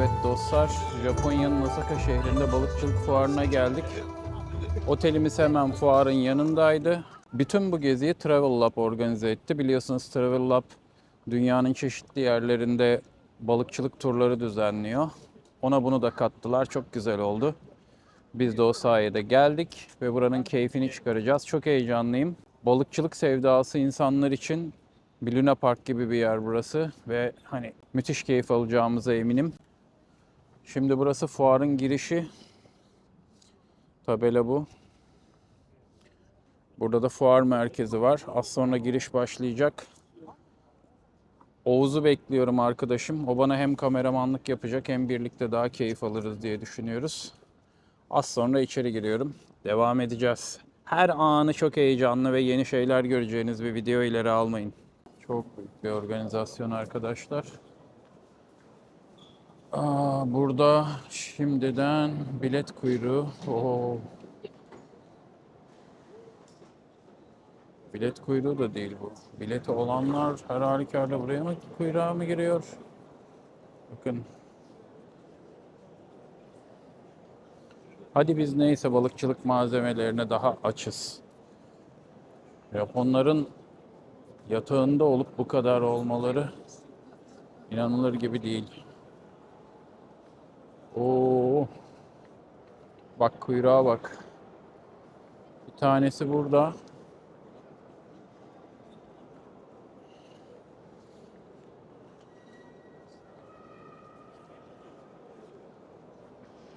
Evet dostlar, Japonya'nın Osaka şehrinde balıkçılık fuarına geldik. Otelimiz hemen fuarın yanındaydı. Bütün bu geziyi Travel Lab organize etti. Biliyorsunuz Travel Lab dünyanın çeşitli yerlerinde balıkçılık turları düzenliyor. Ona bunu da kattılar. Çok güzel oldu. Biz de o sayede geldik ve buranın keyfini çıkaracağız. Çok heyecanlıyım. Balıkçılık sevdası insanlar için bir Luna Park gibi bir yer burası ve hani müthiş keyif alacağımıza eminim. Şimdi burası fuarın girişi. Tabela bu. Burada da fuar merkezi var. Az sonra giriş başlayacak. Oğuz'u bekliyorum arkadaşım. O bana hem kameramanlık yapacak hem birlikte daha keyif alırız diye düşünüyoruz. Az sonra içeri giriyorum. Devam edeceğiz. Her anı çok heyecanlı ve yeni şeyler göreceğiniz bir video ileri almayın. Çok büyük bir organizasyon arkadaşlar. Burada şimdiden bilet kuyruğu. Oo. Bilet kuyruğu da değil bu. Bileti olanlar her halükarda buraya mı kuyruğa mı giriyor? Bakın. Hadi biz neyse balıkçılık malzemelerine daha açız. Japonların yatağında olup bu kadar olmaları inanılır gibi değil. Oo. Bak kuyruğa bak. Bir tanesi burada.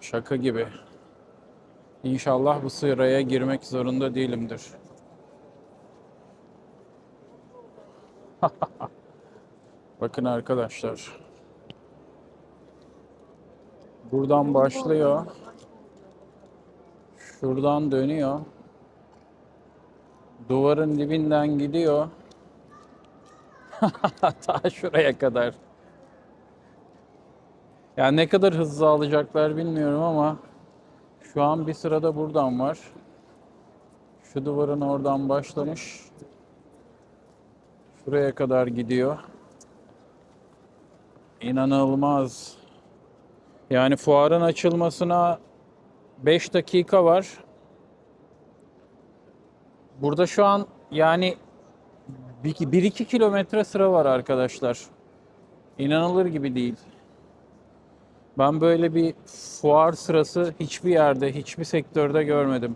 Şaka gibi. İnşallah bu sıraya girmek zorunda değilimdir. Bakın arkadaşlar. Buradan başlıyor. Şuradan dönüyor. Duvarın dibinden gidiyor. Ta şuraya kadar. Yani ne kadar hızlı alacaklar bilmiyorum ama şu an bir sırada buradan var. Şu duvarın oradan başlamış. Şuraya kadar gidiyor. İnanılmaz. Yani fuarın açılmasına 5 dakika var. Burada şu an yani 1-2 kilometre sıra var arkadaşlar. İnanılır gibi değil. Ben böyle bir fuar sırası hiçbir yerde, hiçbir sektörde görmedim.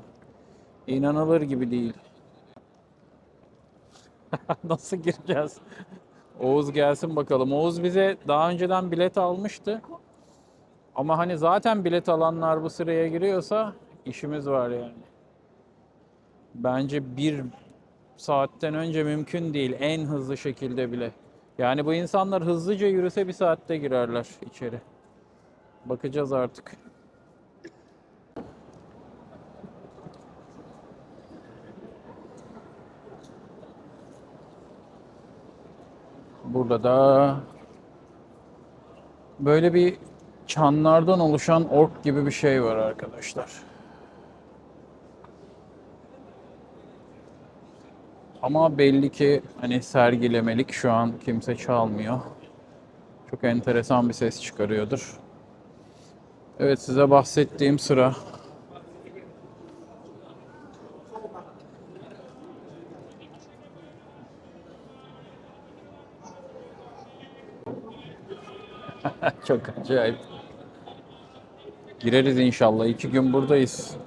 İnanılır gibi değil. Nasıl gireceğiz? Oğuz gelsin bakalım. Oğuz bize daha önceden bilet almıştı. Ama hani zaten bilet alanlar bu sıraya giriyorsa işimiz var yani. Bence bir saatten önce mümkün değil. En hızlı şekilde bile. Yani bu insanlar hızlıca yürüse bir saatte girerler içeri. Bakacağız artık. Burada da böyle bir çanlardan oluşan ork gibi bir şey var arkadaşlar. Ama belli ki hani sergilemelik şu an kimse çalmıyor. Çok enteresan bir ses çıkarıyordur. Evet size bahsettiğim sıra. Çok acayip. Gireriz inşallah. 2 gün buradayız.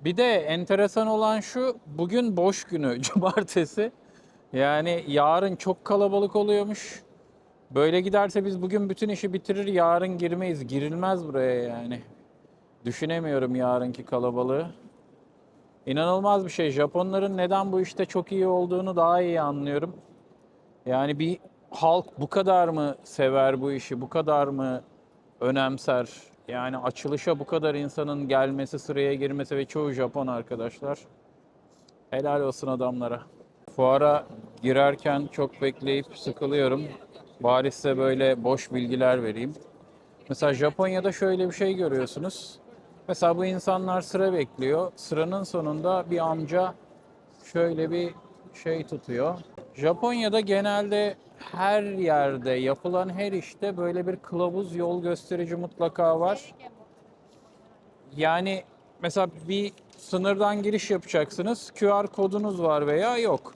Bir de enteresan olan şu, bugün boş günü, cumartesi. Yani yarın çok kalabalık oluyormuş. Böyle giderse biz bugün bütün işi bitirir, yarın girmeyiz. Girilmez buraya yani. Düşünemiyorum yarınki kalabalığı. İnanılmaz bir şey. Japonların neden bu işte çok iyi olduğunu daha iyi anlıyorum. Yani bir halk bu kadar mı sever bu işi, bu kadar mı önemser? Yani açılışa bu kadar insanın gelmesi, sıraya girmesi ve çoğu Japon arkadaşlar. Helal olsun adamlara. Fuara girerken çok bekleyip sıkılıyorum. Bari size böyle boş bilgiler vereyim. Mesela Japonya'da şöyle bir şey görüyorsunuz. Mesela bu insanlar sıra bekliyor. Sıranın sonunda bir amca şöyle bir şey tutuyor. Japonya'da genelde her yerde yapılan her işte böyle bir kılavuz, yol gösterici mutlaka var. Yani mesela bir sınırdan giriş yapacaksınız. QR kodunuz var veya yok.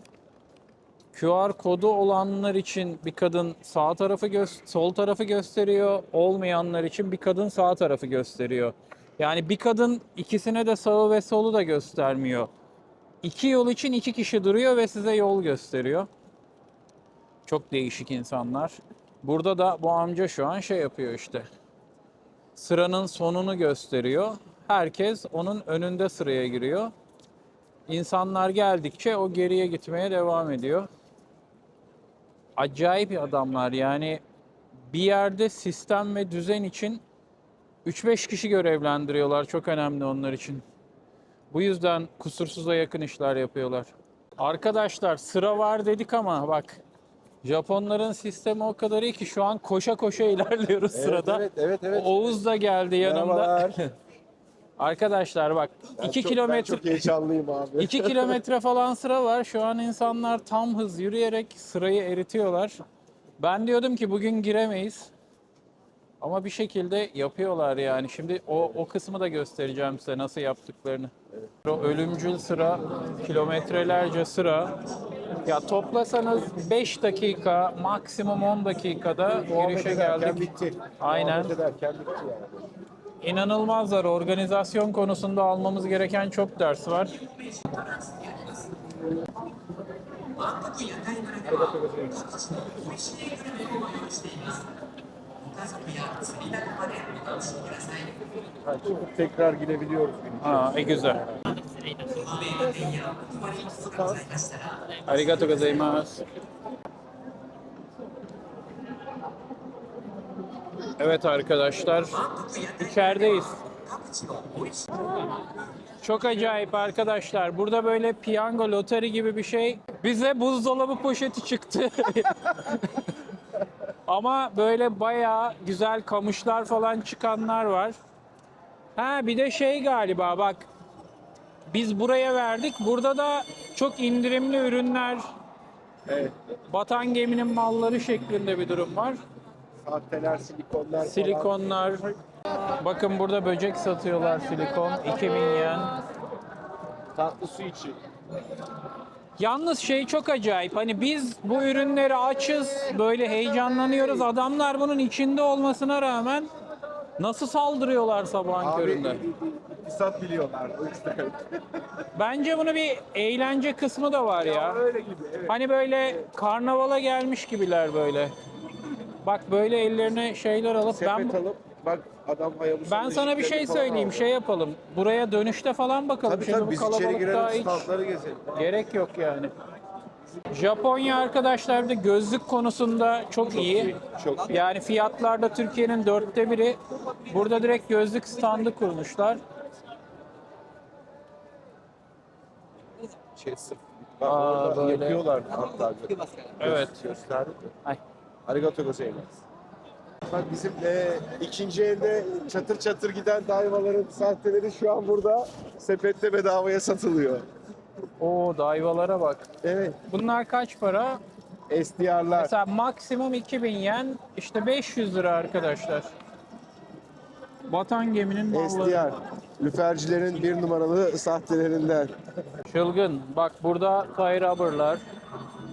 QR kodu olanlar için bir kadın sağ tarafı sol tarafı gösteriyor. Olmayanlar için bir kadın sağ tarafı gösteriyor. Yani bir kadın ikisine de sağı ve solu da göstermiyor. İki yol için iki kişi duruyor ve size yol gösteriyor. Çok değişik insanlar. Burada da bu amca şu an şey yapıyor işte. Sıranın sonunu gösteriyor. Herkes onun önünde sıraya giriyor. İnsanlar geldikçe o geriye gitmeye devam ediyor. Acayip adamlar yani, bir yerde sistem ve düzen için 3-5 kişi görevlendiriyorlar. Çok önemli onlar için. Bu yüzden kusursuza yakın işler yapıyorlar. Arkadaşlar sıra var dedik ama bak, Japonların sistemi o kadar iyi ki şu an koşa koşa ilerliyoruz sırada. Evet. Oğuz da geldi yanımda. Merhabalar. Arkadaşlar bak, 2 Ben kilometre çok heyecanlıyım abi. 2 kilometre falan sıra var. Şu an insanlar tam hız yürüyerek sırayı eritiyorlar. Ben diyordum ki bugün giremeyiz. Ama bir şekilde yapıyorlar yani. Şimdi o kısmı da göstereceğim size nasıl yaptıklarını. O ölümcül sıra, kilometrelerce sıra. Ya toplasanız 5 dakika, maksimum 10 dakikada girişe geldik. Bitti. Aynen. Muhabbet ederken bitti yani. İnanılmazlar. Organizasyon konusunda almamız gereken çok ders var. Tekrar gidebiliyoruz. Ha, güzel. Arigato gozaimasu. Evet arkadaşlar, içerideyiz. Çok acayip arkadaşlar. Burada böyle piyango, loteri gibi bir şey. Bize buzdolabı poşeti çıktı. Ama böyle bayağı güzel kamışlar falan çıkanlar var. Ha bir de şey galiba bak. Biz buraya verdik. Burada da çok indirimli ürünler, Evet. batan geminin malları şeklinde bir durum var. Sahteler, silikonlar falan. Silikonlar. Bakın burada böcek satıyorlar, silikon. 2000 yen. Tatlı su için. Yalnız şey çok acayip. Hani biz bu ürünleri açız, böyle heyecanlanıyoruz. Adamlar bunun içinde olmasına rağmen nasıl saldırıyorlar sabahın köründe? İktisat biliyorlar. O yüzden. Bence bunu bir eğlence kısmı da var ya. Öyle gibi. Evet. Hani böyle karnavala gelmiş gibiler böyle. Bak böyle ellerine şeyler alıp Sepet alıp bak adam Hayabusa'nın ben sana bir şey ışıklarını falan söyleyeyim, aldı. şey yapalım. Buraya dönüşte falan bakalım. Tabii Şimdi tabii bu biz içeri kalabalıkta girelim, hiç standları gezelim. gerek yok yani. Japonya arkadaşlar da gözlük konusunda çok iyi. Çok iyi. Yani fiyatlarda Türkiye'nin 1/4. Burada direkt gözlük standı kurmuşlar. Sırf. Bak Aa, orada böyle. yapıyorlar hatta. Evet. Gösterdik mi? Ay. Arigato gozaimasu. Bak bizim ikinci elde çatır çatır giden daivaların sahteleri şu an burada sepette bedavaya satılıyor. O dayvalara bak. Evet. Bunlar kaç para? SDR'lar. Mesela maksimum 2000 yen, işte 500 lira arkadaşlar. Batan geminin malları. SDR. Lüfercilerin bir numaralı sahtelerinden. Çılgın. Bak burada tie rubber'lar.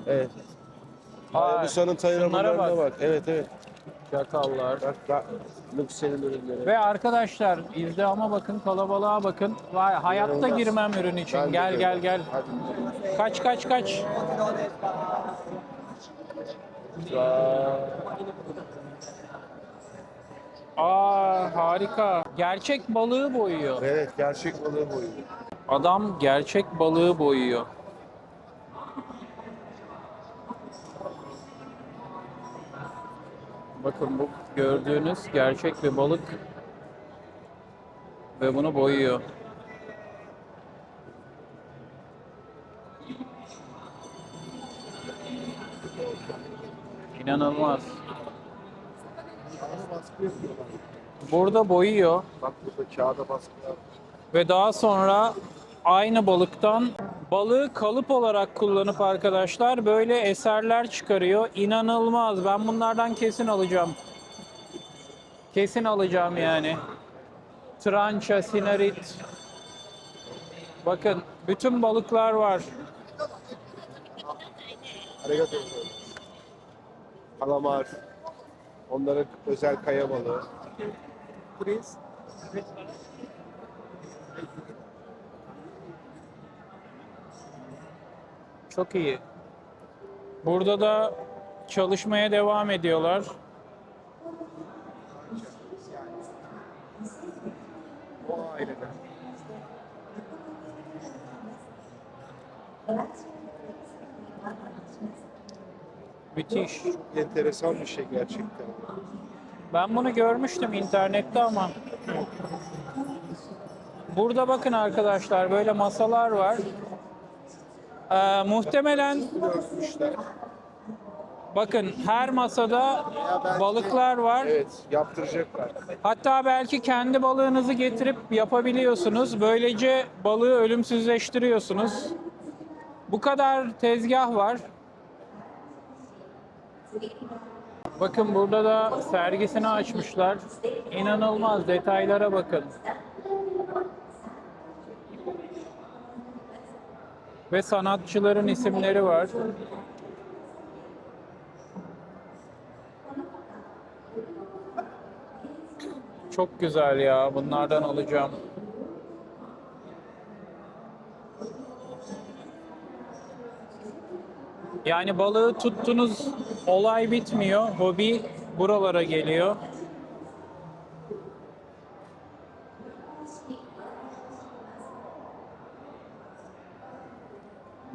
Evet. Aa, Hayabusa'nın şunlara tayralarına bak. bak. Evet evet. Çakallar. Bak Luxel'in ürünleri. Ve arkadaşlar izdihama bakın, kalabalığa bakın. Vay, hayatta İnanılmaz. girmem ürün için. Ben de Gel öyle. gel gel. Hadi. Kaç. Aa harika. Gerçek balığı boyuyor. Evet gerçek balığı boyu. Adam gerçek balığı boyuyor. Bakın bu gördüğünüz gerçek bir balık ve bunu boyuyor. İnanılmaz. Baskı yapıyorlar. Burada boyuyor Bak burada kağıda baskı var. ve daha sonra aynı balıktan balığı kalıp olarak kullanıp arkadaşlar böyle eserler çıkarıyor. İnanılmaz. Ben bunlardan kesin alacağım. Kesin alacağım yani. Trança, sinarit. Bakın bütün balıklar var. Arigato. Kalamar. Onların özel kaya balığı. Çok iyi. Burada da çalışmaya devam ediyorlar. O aileden. Müthiş. Enteresan bir şey gerçekten. Ben bunu görmüştüm internette ama. Burada bakın arkadaşlar böyle masalar var. Muhtemelen Örmüşler. bakın her masada balıklar var. Evet, yaptıracaklar. Hatta belki kendi balığınızı getirip yapabiliyorsunuz. Böylece balığı ölümsüzleştiriyorsunuz. Bu kadar tezgah var. Bakın burada da sergisini açmışlar. İnanılmaz detaylara bakın. Ve sanatçıların isimleri var. Çok güzel ya. Bunlardan alacağım. Yani balığı tuttunuz, olay bitmiyor. Hobi buralara geliyor.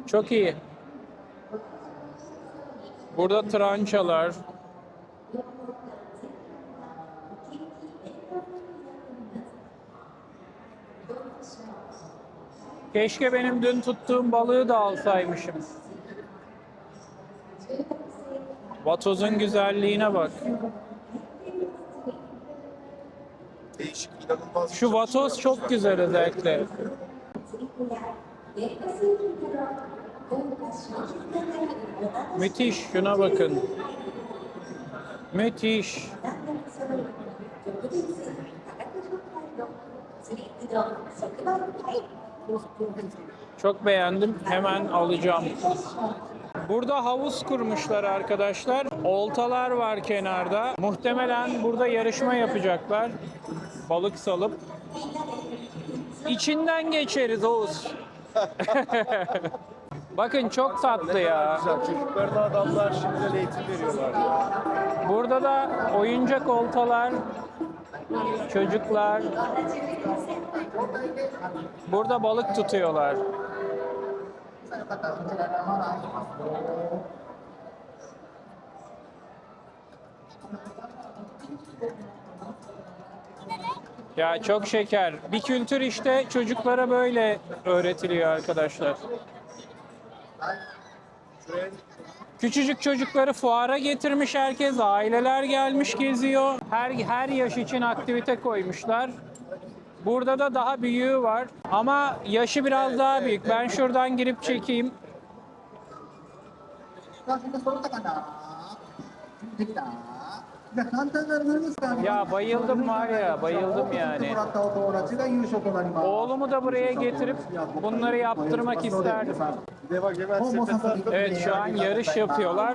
Çok iyi. Burada trançalar. Keşke benim dün tuttuğum balığı da alsaymışım. Vatozun güzelliğine bak. Değişik, inanılmaz. Şu vatoz çok güzel özellikle. Müthiş, şuna bakın. Müthiş. Çok beğendim. Hemen alacağım. Burada havuz kurmuşlar arkadaşlar. Oltalar var kenarda. Muhtemelen burada yarışma yapacaklar. Balık salıp. İçinden geçeriz Oğuz. Bakın çok tatlı ya. Güzel. Çocuklarına adamlar şimdiden eğitim veriyorlar. Burada da oyuncak oltalar, çocuklar. Burada balık tutuyorlar. Ya çok şeker. Bir kültür işte çocuklara böyle öğretiliyor arkadaşlar. Küçücük çocukları fuara getirmiş herkes, aileler gelmiş geziyor. Her yaş için aktivite koymuşlar. Burada da daha büyüğü var ama yaşı biraz daha büyük. Ben şuradan girip çekeyim. みんな揃ったかなできたじゃあ簡単なルールスター Ya bayıldım var ya, bayıldım yani. もらったお友達が優勝となります Oğlumu da buraya getirip bunları yaptırmak isterdim. Bir de bak hemen sepet attım. Evet şu an yarış yapıyorlar.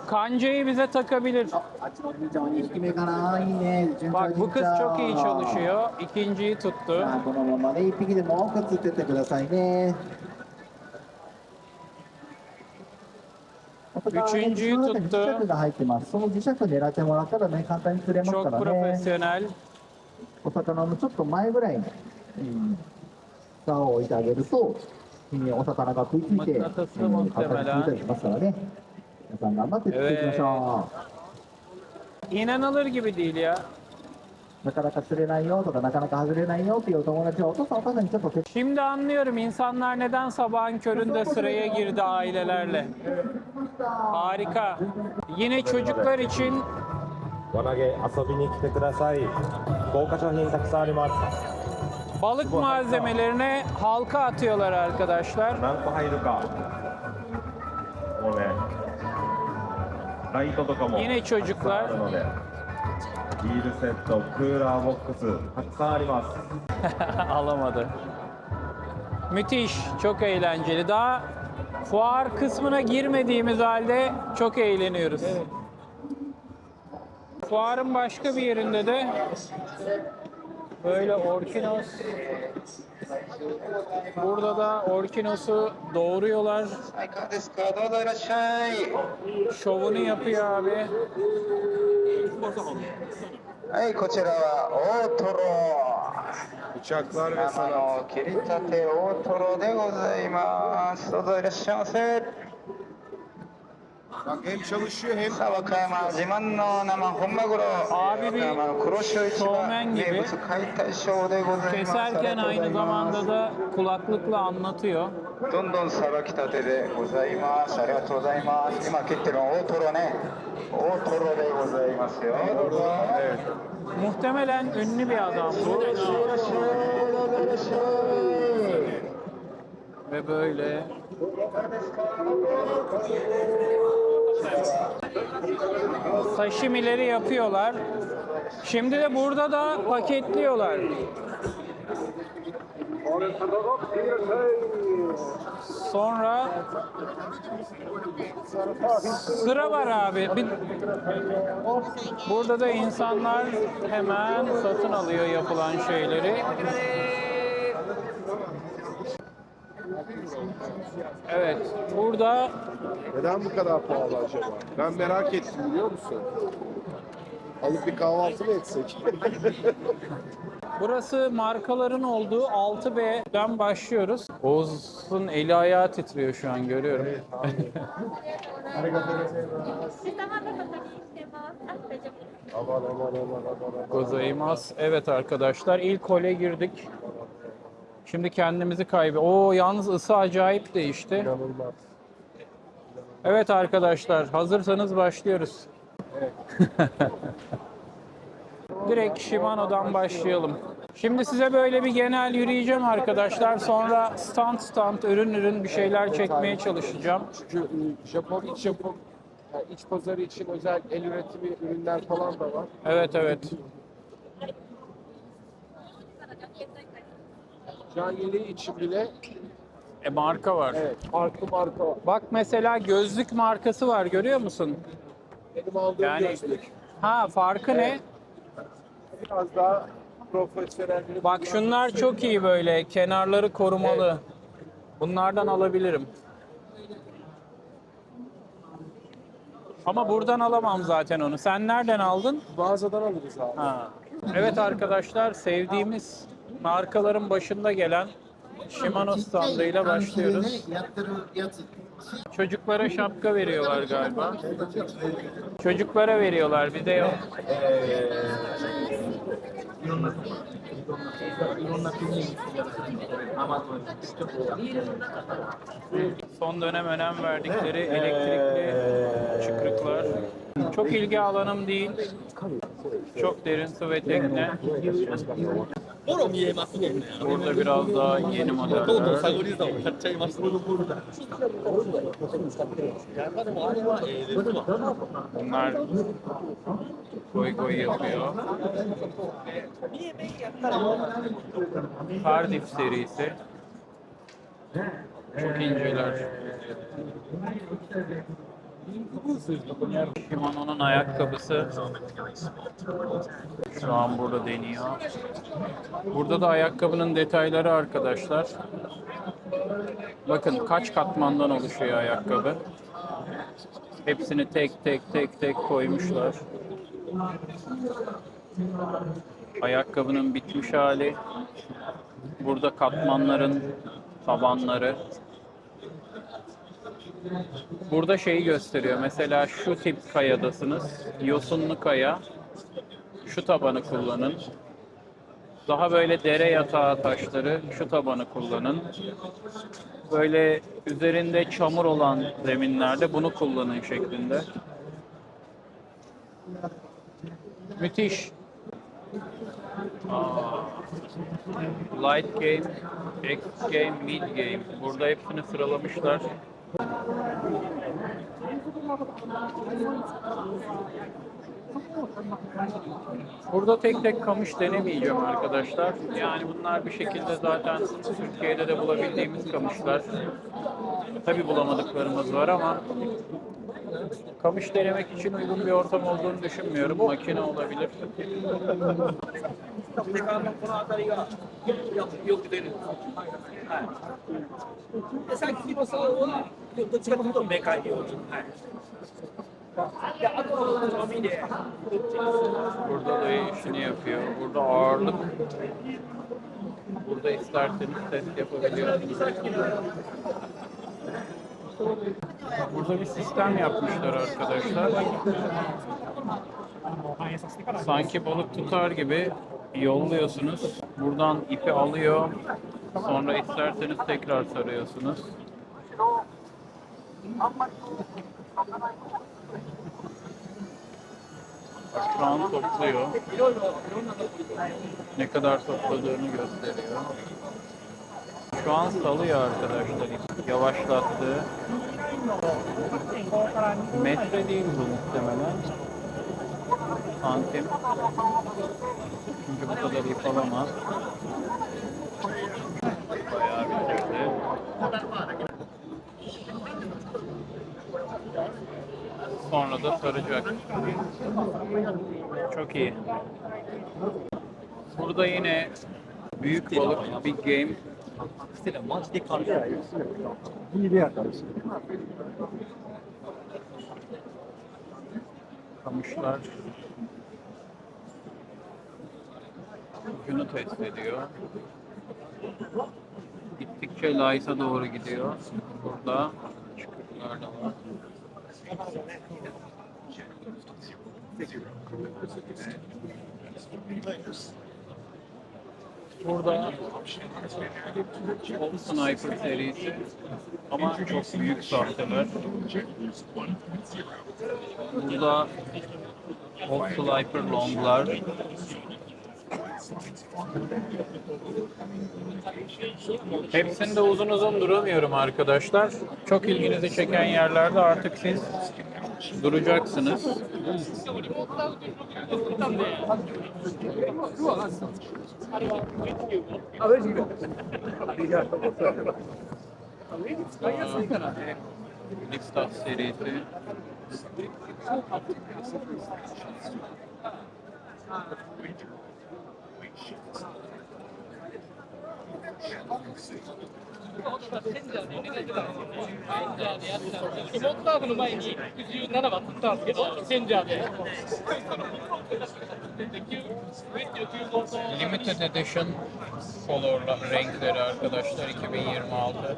Kancayı bize takabilir. あっちのお兄ちゃんは2匹目かないいね順調 Bak bu kız 順調 çok iyi çalışıyor. İkinciyi tuttu. さあこのままね1匹でも多く釣ってってくださいね Üçüncüyü その中に tuttu. 磁石が入ってますその磁石狙ってもらったらね簡単に釣れますか Çok らね profesyonel. お魚のちょっと前ぐらいに、竿を置いてあげると、お魚が食いついて、簡単に釣れたりしますからね。皆さん頑張って釣っていきましょ İnanılır gibi değil ya. う。なかなか釣れないよとか、なかなか外れないよっていうお友達は、お父さんお母さんにちょっと手 Şimdi anlıyorum insanlar neden sabahın köründe sıraya girdi ailelerle. Harika. Yine çocuklar için 輪投げ遊びに来てください。豪華商品たくさんあります。Balık malzemelerine halka atıyorlar arkadaşlar. 何個入るかもうねライトとかも Yine ある çocuklar. のでビールセットクーラーボックスたくさんあります Alamadı. Müthiş, çok eğlenceli. Daha fuar kısmına girmediğimiz halde çok eğleniyoruz. Fuarın başka bir yerinde de böyle orkinos. Burada da orkinosu doğuruyorlar. いかがですか、どうぞいらっしゃい。 Şovunu yapıyor abi. はい、こちらは大トロ。 Bıçaklar ve 生 sanat. の切りたて大トロでございます。どうぞいらっしゃいませ。 Bak hem çalışıyor hem さあ、和歌山自慢の生本マグロ。 Abi 和 bir 歌山の黒潮市場 şovmen gibi 名物解体ショーでございます。 keserken ありがとうござ aynı いま zamanda す。 da kulaklıkla anlatıyor. どんどんさばきたてでございます。ありがとうございます。今切ってるの大トロね。大トロでございますよ。どうぞ。 evet. Muhtemelen ünlü bir adam bu. いらっしゃい、いらっしゃい、いらっしゃい。 Ve böyle. Sashimileri yapıyorlar. Şimdi de burada da paketliyorlar. Sonra sıra var abi. Burada da insanlar hemen satın alıyor yapılan şeyleri. Evet, burada Neden bu kadar pahalı acaba? Ben merak ettim biliyor musun? Alıp bir kahvaltı mı etsek? burası markaların olduğu 6B'den başlıyoruz. Oğuz'un eli ayağı titriyor şu an görüyorum. 下まだ確認してます。あ、大丈夫です。 Aman aman aman aman aman. Gozaimasu. Evet arkadaşlar ilk hole girdik. Şimdi kendimizi Oo yalnız ısı acayip değişti. İnanılmaz. Evet arkadaşlar hazırsanız başlıyoruz. Direkt Shimano'dan başlayalım. Şimdi size böyle bir genel yürüyeceğim arkadaşlar. Sonra stand ürün bir şeyler çekmeye çalışacağım. Çünkü Japon, iç pazarı için özel el üretimi ürünler falan da var. Evet. Can yeleği için bile Marka var. farklı marka var. Bak mesela gözlük markası var görüyor musun? Benim aldığım Yani- gözlük. Ha farkı ne? Biraz daha profesyonel. Bak şunlar çok iyi böyle. Kenarları korumalı. Bunlardan alabilirim. Ama buradan alamam zaten onu. Sen nereden aldın? Mağazadan alırız abi. Ha. Evet arkadaşlar sevdiğimiz markaların başında gelen Shimano standıyla başlıyoruz. Çocuklara şapka veriyorlar galiba. Çocuklara veriyorlar bir de yok. Son dönem önem verdikleri elektrikli çıkrıklar. Çok ilgi alanım değil. Çok derin su ve tekne. Burada biraz daha yeni modeller. Bunlar koy yapıyor. Cardiff serisi. Çok inceler. Shimano'nun ayakkabısı. Şu an burada deniyor. Burada da ayakkabının detayları arkadaşlar. Bakın kaç katmandan oluşuyor ayakkabı. Hepsini tek koymuşlar. Ayakkabının bitmiş hali. Burada katmanların tabanları. Burada şeyi gösteriyor. Mesela şu tip kayadasınız. Yosunlu kaya. Şu tabanı kullanın. Daha böyle dere yatağı taşları şu tabanı kullanın. Böyle üzerinde çamur olan zeminlerde bunu kullanın şeklinde. Müthiş. Light game, X game, mid game. Burada hepsini sıralamışlar. Burada tek tek kamış denemeyeceğim arkadaşlar. Yani bunlar bir şekilde zaten Türkiye'de de bulabildiğimiz kamışlar. Tabi bulamadıklarımız var ama kamış denemek için uygun bir ortam olduğunu düşünmüyorum. Makine olabilir. メカのこの辺りがよく出るんです。はい。で、さっきの層はどっちかというとメカ用。はい。で、あとは好みでこっち。 Burada da işini yapıyor. Burada ağırlık. Burada isterseniz test yapabiliyorsunuz. Burada bir sistem yapmışlar arkadaşlar. Sanki balık tutar gibi yolluyorsunuz. Buradan ipi alıyor. Sonra isterseniz tekrar sarıyorsunuz. Bak, şu an topluyor. Ne kadar topladığını gösteriyor. Şu an salıyor arkadaşlar. Yavaşlattı. Metre değil bu muhtemelen. Santim. Çünkü bu kadar ip alamaz. Bayağı bitirdi. Sonra da saracak. Çok iyi. Burada yine büyük balık, big game. Kamışlar ucunu test ediyor. Gittikçe Lais'a doğru gidiyor. Burada çıkıklar da var. Burada Hop Sniper serisi ama çok büyük sahteler. Burada Hop Sniper longlar. Hepsinde uzun uzun duramıyorum arkadaşlar. Çok ilginizi çeken yerlerde artık siz duracaksınız. Lipstadt serisi. Limited Edition color renkleri arkadaşlar 2026.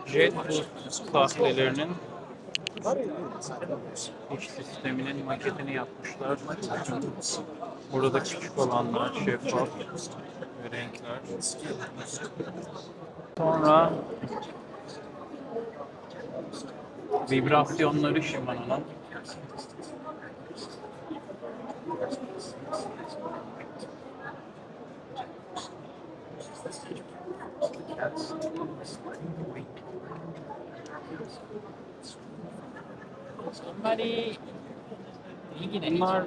Jet Boost sahtelerinin iç sisteminin maketini yapmışlar. Burada da küçük olanlar şeffaf ve renkler. Sonra vibrasyonları Shimano'nun. Bunlar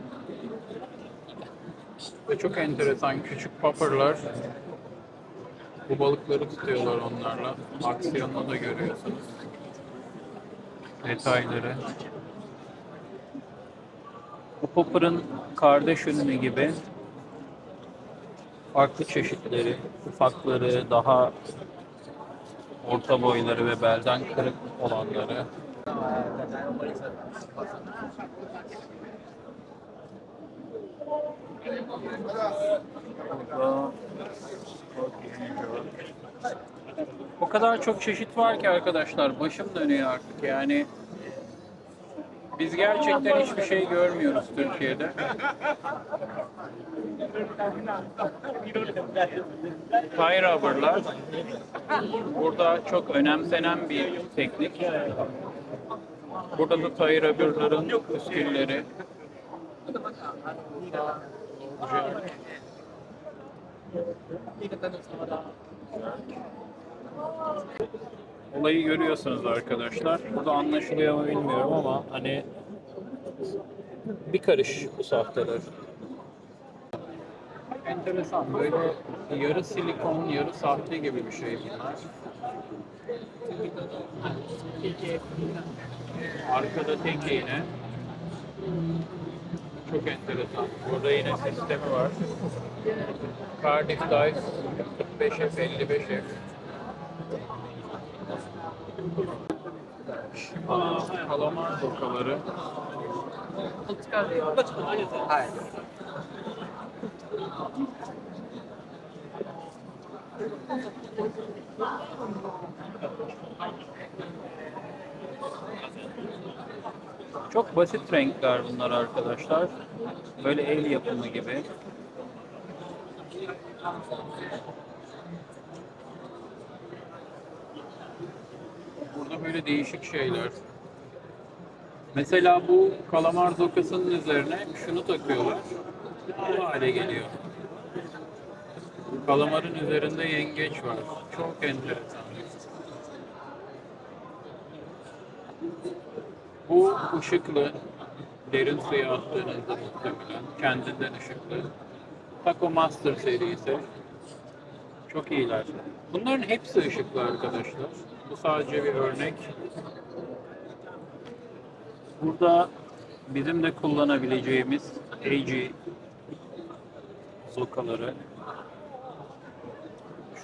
ve çok enteresan küçük popperlar. Bu balıkları tutuyorlar onlarla. Aksiyonunu da görüyorsunuz. Detayları. Bu popper'ın kardeş ürünü gibi farklı çeşitleri, ufakları, daha orta boyları ve belden kırık olanları. Burada O kadar çok çeşit var ki arkadaşlar, başım dönüyor artık yani. Biz gerçekten hiçbir şey görmüyoruz Türkiye'de. Tie rubber'lar burada çok önemsenen bir teknik. Burada da tie rubber'ların püskülleri. Olayı görüyorsunuz arkadaşlar. Burada anlaşılıyor mu bilmiyorum ama hani bir karış bu saftalar. Enteresan, böyle yarı silikon, yarı sahte gibi bir şey bunlar. Arkada tek iğne. Çok enteresan. Burada yine sistemi var. Cardiff Dice 45F, 55F. Kalamar dokaları. Çok basit renkler bunlar arkadaşlar. Böyle el yapımı gibi. Burada böyle değişik şeyler. Mesela bu kalamar zokasının üzerine şunu takıyorlar. Bu hale geliyor. Kalamarın üzerinde yengeç var. Çok enteresan. Bu ışıklı, derin suya attığınızda muhtemelen kendinden ışıklı. Taco Master serisi. Çok iyiler. Bunların hepsi ışıklı arkadaşlar. Bu sadece bir örnek. Burada bizim de kullanabileceğimiz AG zokaları.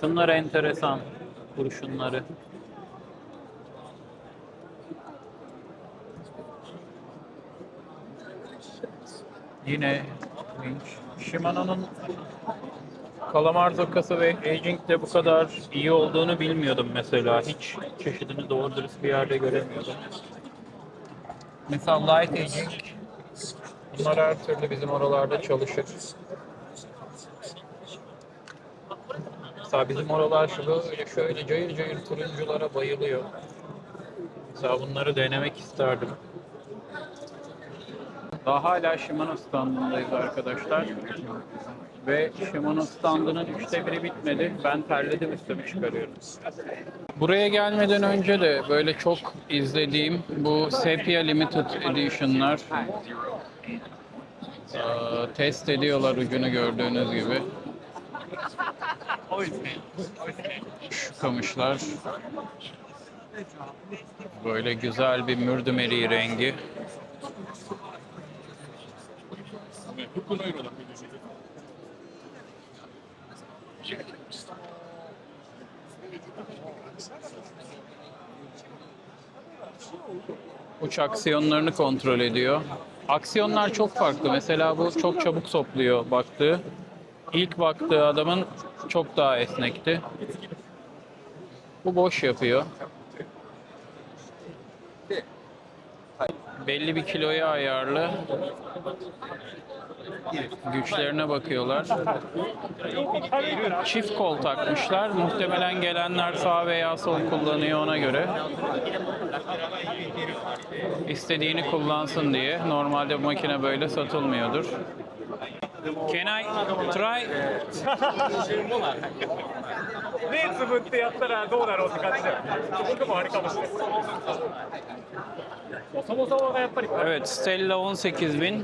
Şunlar enteresan kurşunları. Yine Shimano'nun kalamar zokası ve aging'de bu kadar iyi olduğunu bilmiyordum mesela. Hiç çeşidini doğru dürüst bir yerde göremiyordum. Mesela light aging, bunlar her türlü bizim oralarda çalışır. Mesela bizim oralar şöyle cayır cayır turunculara bayılıyor. Mesela bunları denemek isterdim. Daha hala Shimano standındayız arkadaşlar. Ve Shimano standının 1/3 bitmedi. Ben terledim, üstümü çıkarıyorum. Buraya gelmeden önce de böyle çok izlediğim bu Sepia Limited Edition'lar test ediyorlar ucunu gördüğünüz gibi. Şu kamışlar böyle güzel bir mürdümeri rengi. Uç aksiyonlarını kontrol ediyor. Aksiyonlar çok farklı. Mesela bu çok çabuk topluyor baktığı. İlk baktığı adamın çok daha esnekti. Bu boş yapıyor. Belli bir kiloya ayarlı. Güçlerine bakıyorlar. Çift kol takmışlar. Muhtemelen gelenler sağ veya sol kullanıyor ona göre. İstediğini kullansın diye. Normalde bu makine böyle satılmıyordur. Can I try? 目つぶってやったらどうだろうって感じだよね。僕もあれかもしれない。そもそもがやっぱり Evet, Stella 18.000.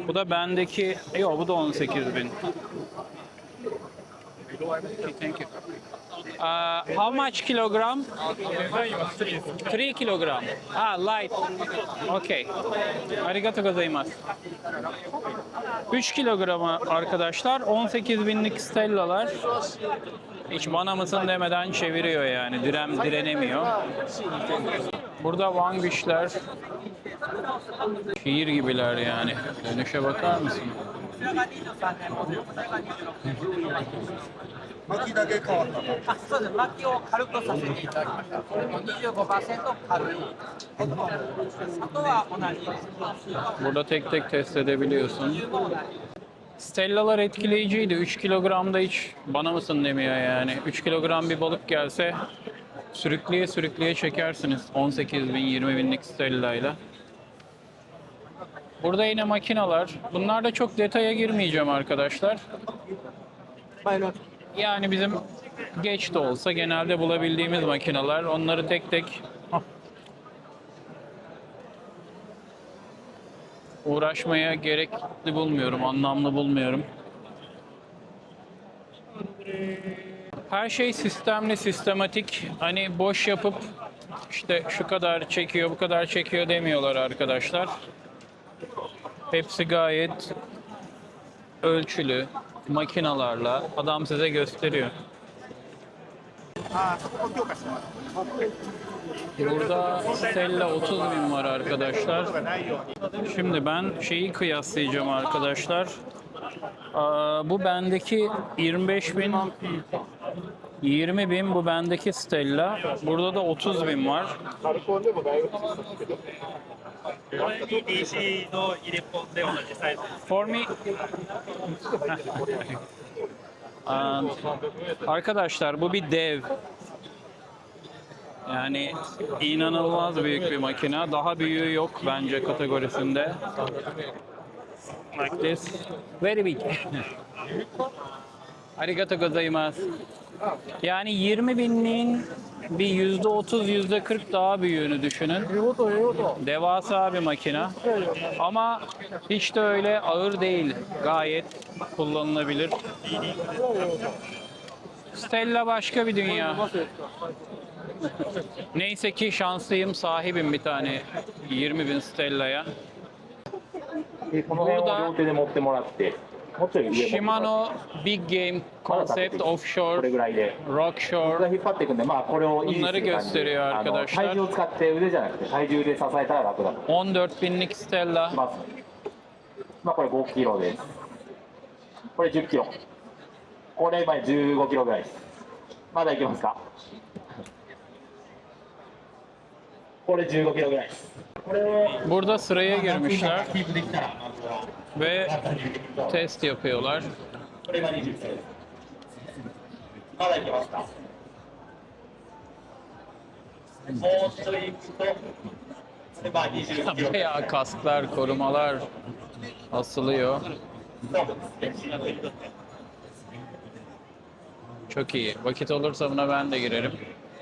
Bu da bendeki, yok bu da 18.000. Thank you. How much kilogram? 3 kilogram. Ah, light. Okay. Arigato gozaimasu. 3 kilogramı arkadaşlar. 18.000'lik Stella'lar. Hiç bana mısın demeden çeviriyor yani. Direnemiyor. Burada Vanquish'ler. Şiir gibiler yani. Dönüşe bakar mısın? こちらが23年モデル、こちらが26年巻きだけ変わったの。あ、そうです。巻きを軽くさせていただきました。これも25%軽い。あとは同じです。 Burada tek tek test edebiliyorsun. 15もない。 Stellalar etkileyiciydi. 3 kilogramda hiç bana mısın demiyor yani. 3 kilogram bir balık gelse sürükleye sürükleye çekersiniz 18 bin 20 binlik Stella'yla. Burada yine makinalar. Bunlarda çok detaya girmeyeceğim arkadaşlar. Yani bizim geç de olsa genelde bulabildiğimiz makineler. Onları tek tek uğraşmaya gerekli bulmuyorum, anlamlı bulmuyorum. Her şey sistemli, sistematik. Hani boş yapıp işte şu kadar çekiyor, bu kadar çekiyor demiyorlar arkadaşlar. Hepsi gayet ölçülü, makinalarla adam size gösteriyor. Burada Stella 30 bin var arkadaşlar. Şimdi ben şeyi kıyaslayacağım arkadaşlar. Bu bendeki 25 bin, 20 bin bu bendeki Stella. Burada da 30 bin var. これに DC の入れ込んで同じサイズ。 For me. Arkadaşlar bu bir dev. Yani inanılmaz büyük bir makine. Daha büyüğü yok bence kategorisinde. Like this. Very big. Arigato gozaimasu. Yani 20 binliğin bir %30, %40 daha büyüğünü düşünün. Devasa bir makine. Ama hiç de öyle ağır değil. Gayet kullanılabilir. Stella başka bir dünya. Neyse ki şanslıyım, sahibim bir tane 20 bin Stella'ya. この辺を両手で持ってもらって、もうちょい上持ってもらって Shimano Big Game まだ立て Concept てこれ Offshore ぐらいで。 Rock これ Shore が引っ張っていくんで、まあこれを維持する感じ Bunları gösteriyor で、 arkadaşlar. 体重を使って腕じゃなくて体重で支えたら楽だと 14 binlik Stella. まあこれ5キロです。これ10キロ。これ今15キロぐらいです。まだいけますか。これ15キロぐらいです。これを Burada sıraya girmişler キープできたらまずは ve test yapıyorlar. これが20キロです。まだいけますか。もうちょい行くと、これまあ20キロ。 Bayağı kasklar, korumalar asılıyor. Çok iyi. Vakit olursa buna ben de girerim.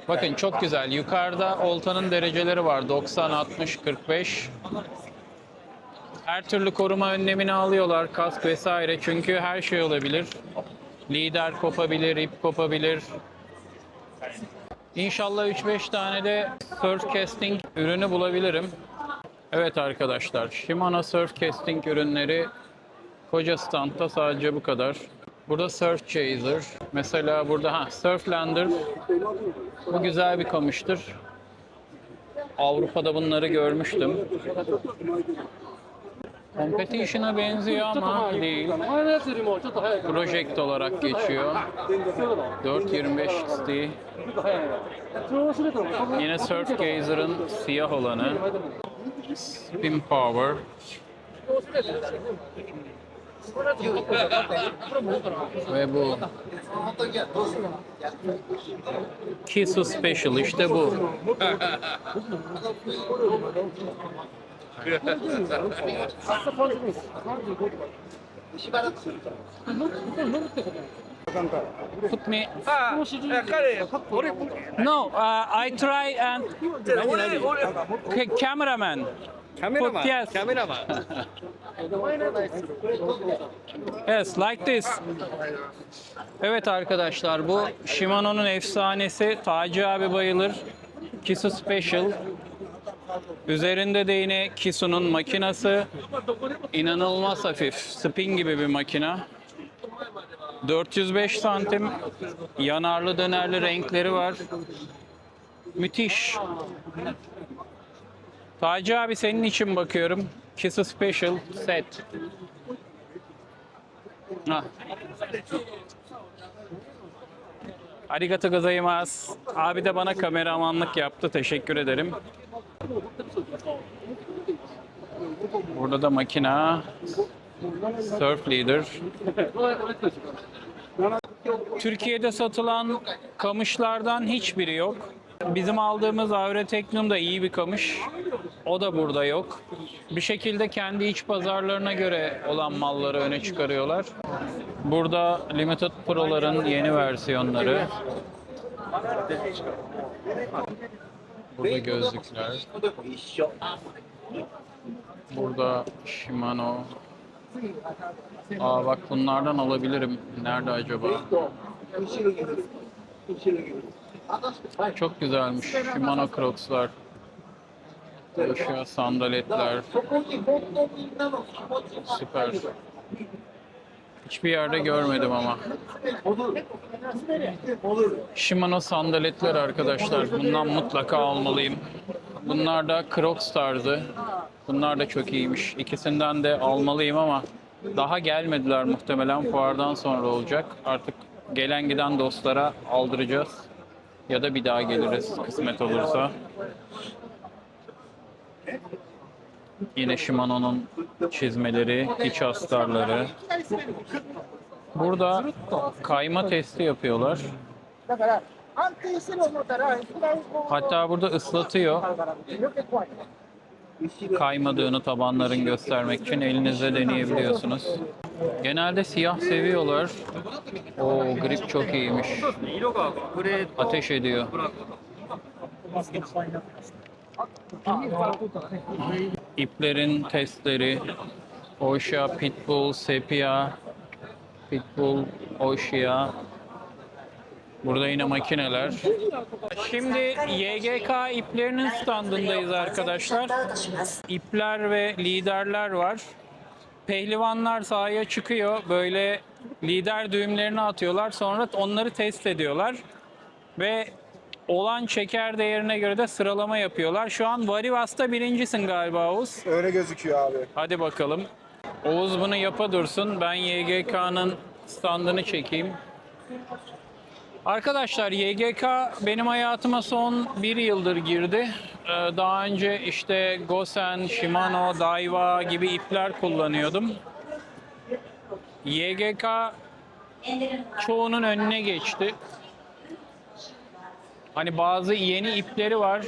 Bakın çok güzel. Yukarıda oltanın dereceleri var. 90, 60, 45. Her türlü koruma önlemini alıyorlar. Kask vesaire. Çünkü her şey olabilir. Lider kopabilir, ip kopabilir. İnşallah 3-5 tane de surf casting ürünü bulabilirim. Evet arkadaşlar, Shimano surf casting ürünleri koca standta sadece bu kadar. Burada Surf Chaser. Mesela burada Surflander. Bu güzel bir kamıştır. Avrupa'da bunları görmüştüm. Competition'a benziyor ama değil. Project olarak geçiyor. 425 XT. Yine Surf Gazer'ın siyah olanı. Spin Power. Ve bu Kisu Special işte bu. Put me. 彼、俺、 No, I try and cameraman. カメラマン、 Yes. カメラマン。 Yes, like this. Evet arkadaşlar, bu Shimano'nun efsanesi. Taci abi bayılır. Kisu Special. Üzerinde de yine Kisu'nun makinası. İnanılmaz hafif. Spin gibi bir makina. 405 santim. Yanarlı dönerli renkleri var. Müthiş. Taci abi senin için bakıyorum. Kiss Special set. Ah. Arigato gozaimasu. Abi de bana kameramanlık yaptı. Teşekkür ederim. Burada da makina. Surf Leader. Türkiye'de satılan kamışlardan hiçbiri yok. Bizim aldığımız Avreteknum da iyi bir kamış. O da burada yok. Bir şekilde kendi iç pazarlarına göre olan malları öne çıkarıyorlar. Burada Limited Pro'ların yeni versiyonları. Burada gözlükler. Burada Shimano. Aa bak bunlardan alabilirim. Nerede acaba? Çok güzelmiş. Shimano Crocs'lar. Aşağı sandaletler. Süper. Hiçbir yerde görmedim ama. Shimano sandaletler arkadaşlar. Bundan mutlaka almalıyım. Bunlar da Crocs tarzı. Bunlar da çok iyiymiş. İkisinden de almalıyım ama daha gelmediler, muhtemelen fuardan sonra olacak. Artık gelen giden dostlara aldıracağız. Ya da bir daha geliriz kısmet olursa. Yine Shimano'nun çizmeleri, iç astarları. Burada kayma testi yapıyorlar. Hatta burada ıslatıyor. Kaymadığını tabanların göstermek için elinizle deneyebiliyorsunuz. Genelde siyah seviyorlar. O grip çok iyiymiş. Ateş ediyor. İplerin testleri. Oshia, Pitbull, Sepia, Pitbull, Oshia. Burada yine makineler. Şimdi YGK iplerinin standındayız arkadaşlar. İpler ve liderler var. Pehlivanlar sahaya çıkıyor. Böyle lider düğümlerini atıyorlar. Sonra onları test ediyorlar. Ve olan çeker değerine göre de sıralama yapıyorlar. Şu an Varivas'ta birincisin galiba Oğuz. Öyle gözüküyor abi. Hadi bakalım. Oğuz bunu yapa dursun. Ben YGK'nın standını çekeyim. Arkadaşlar YGK benim hayatıma son bir yıldır girdi. Daha önce işte Gosen, Shimano, Daiwa gibi ipler kullanıyordum. YGK çoğunun önüne geçti. Hani bazı yeni ipleri var.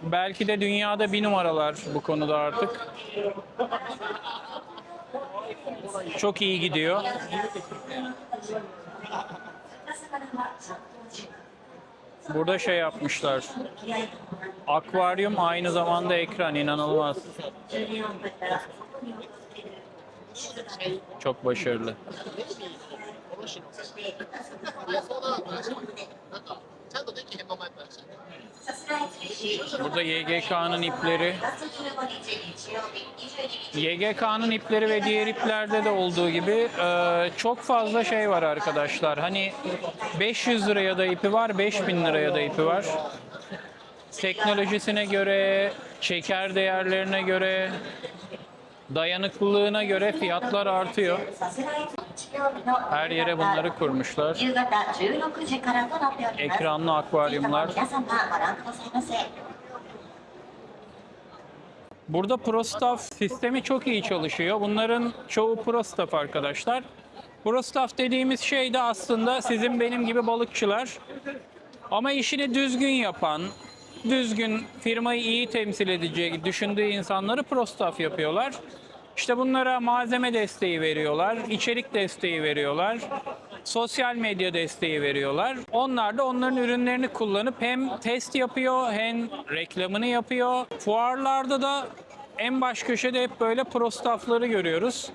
Belki de dünyada bir numaralar bu konuda artık. Çok iyi gidiyor. Burada şey yapmışlar. Akvaryum aynı zamanda ekran, inanılmaz. Çok başarılı. Burada YGK'nın ipleri. YGK'nın ipleri ve diğer iplerde de olduğu gibi çok fazla şey var arkadaşlar. Hani 500 liraya da ipi var, 5000 liraya da ipi var. Teknolojisine göre, çeker değerlerine göre, dayanıklılığına göre fiyatlar artıyor. Her yere bunları kurmuşlar. Ekranlı akvaryumlar. Burada ProStaff sistemi çok iyi çalışıyor. Bunların çoğu ProStaff arkadaşlar. ProStaff dediğimiz şey de aslında sizin benim gibi balıkçılar. Ama işini düzgün yapan, düzgün firmayı iyi temsil edeceği düşündüğü insanları ProStaff yapıyorlar. İşte bunlara malzeme desteği veriyorlar, içerik desteği veriyorlar, sosyal medya desteği veriyorlar. Onlar da onların ürünlerini kullanıp hem test yapıyor hem reklamını yapıyor. Fuarlarda da en baş köşede hep böyle ProStaff'ları görüyoruz.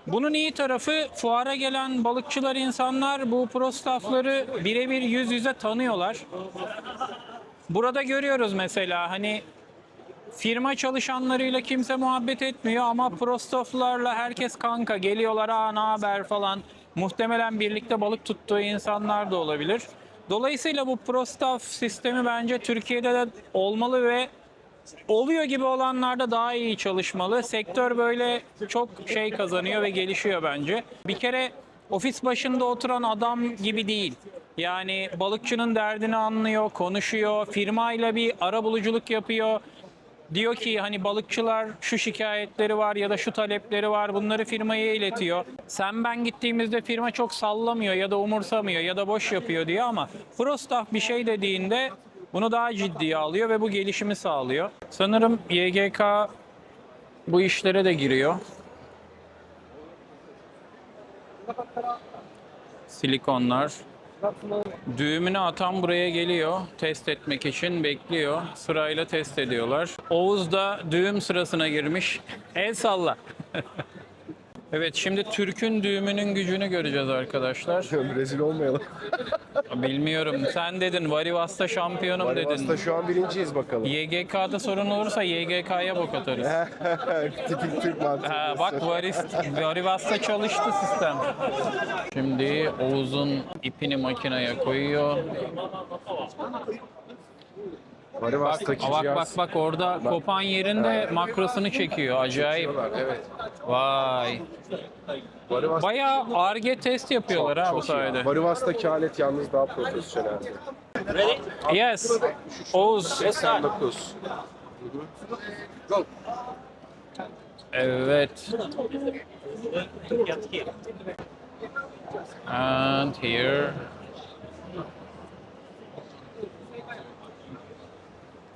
Bunun iyi tarafı, fuara gelen balıkçılar, insanlar bu ProStaff'ları birebir yüz yüze tanıyorlar. Burada görüyoruz mesela hani firma çalışanlarıyla kimse muhabbet etmiyor ama ProStaff'larla herkes kanka, geliyorlar, aa ne haber falan. Muhtemelen birlikte balık tuttuğu insanlar da olabilir. Dolayısıyla bu ProStaff sistemi bence Türkiye'de de olmalı ve oluyor gibi olanlarda daha iyi çalışmalı. Sektör böyle çok şey kazanıyor ve gelişiyor bence. Bir kere ofis başında oturan adam gibi değil. Yani balıkçının derdini anlıyor, konuşuyor, firmayla bir arabuluculuk yapıyor. Diyor ki hani balıkçılar şu şikayetleri var ya da şu talepleri var, bunları firmaya iletiyor. Sen ben gittiğimizde firma çok sallamıyor ya da umursamıyor ya da boş yapıyor diyor ama ProStaff bir şey dediğinde bunu daha ciddiye alıyor ve bu gelişimi sağlıyor. Sanırım YGK bu işlere de giriyor. Silikonlar. Düğümünü atan buraya geliyor. Test etmek için bekliyor. Sırayla test ediyorlar. Oğuz da düğüm sırasına girmiş. El salla. Evet, şimdi Türk'ün düğümünün gücünü göreceğiz arkadaşlar. Rezil olmayalım. Bilmiyorum. Sen dedin Varivas'ta şampiyonum dedin. Varivas'ta şu an birinciyiz bakalım. YGK'da sorun olursa YGK'ya bok atarız. Tipik Türk mantığı. Ha, bak Varivas'ta çalıştı sistem. Şimdi Oğuz'un ipini makineye koyuyor. Varivas'taki Bak cihaz. bak orada kopan yerinde makrosunu çekiyor. Acayip. Evet. Vay. Varivas Bayağı Ar-Ge test yapıyorlar ha bu sayede. Varivas'taki alet yalnız daha profesyonel. Yes. Oğuz. 89. Evet. And here.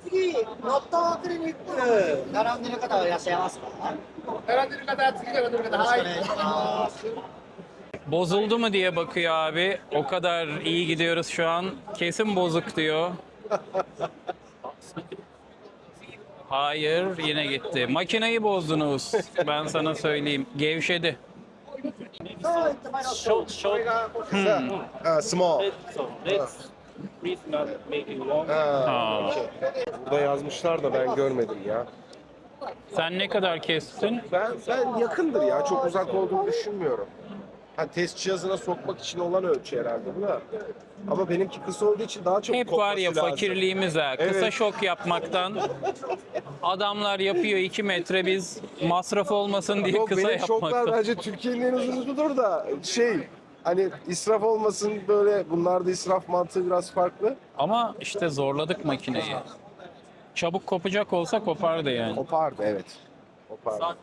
次、ノットクリニック、並んでる方はいらっしゃいますか？並んでる方、次並んでる方、はい。よろしくお願いします。 Bozuldu mu diye bakıyor abi. O kadar iyi gidiyoruz şu an. Kesin bozuk diyor. Hayır, yine gitti. Makineyi bozdunuz. Ben sana söyleyeyim. Gevşedi. そう言ってまいりましょう。 Small. Please not make it long. Aa. Burada yazmışlar da ben görmedim ya. Sen ne kadar kestin? Ben yakındır ya. Çok uzak olduğunu düşünmüyorum. Ha, test cihazına sokmak için olan ölçü herhalde bu da. Ama benimki kısa olduğu için daha çok Hep var ya kopması lazım. fakirliğimiz ha. Kısa Evet. şok yapmaktan. Adamlar yapıyor 2 metre, biz masraf olmasın diye Yok, kısa benim şoklar yapmaktan. bence Türkiye'nin en uzunudur da hani israf olmasın, böyle bunlarda israf mantığı biraz farklı. Ama işte zorladık makineyi. Çabuk kopacak olsa kopardı yani. Kopardı, evet. Kopardı.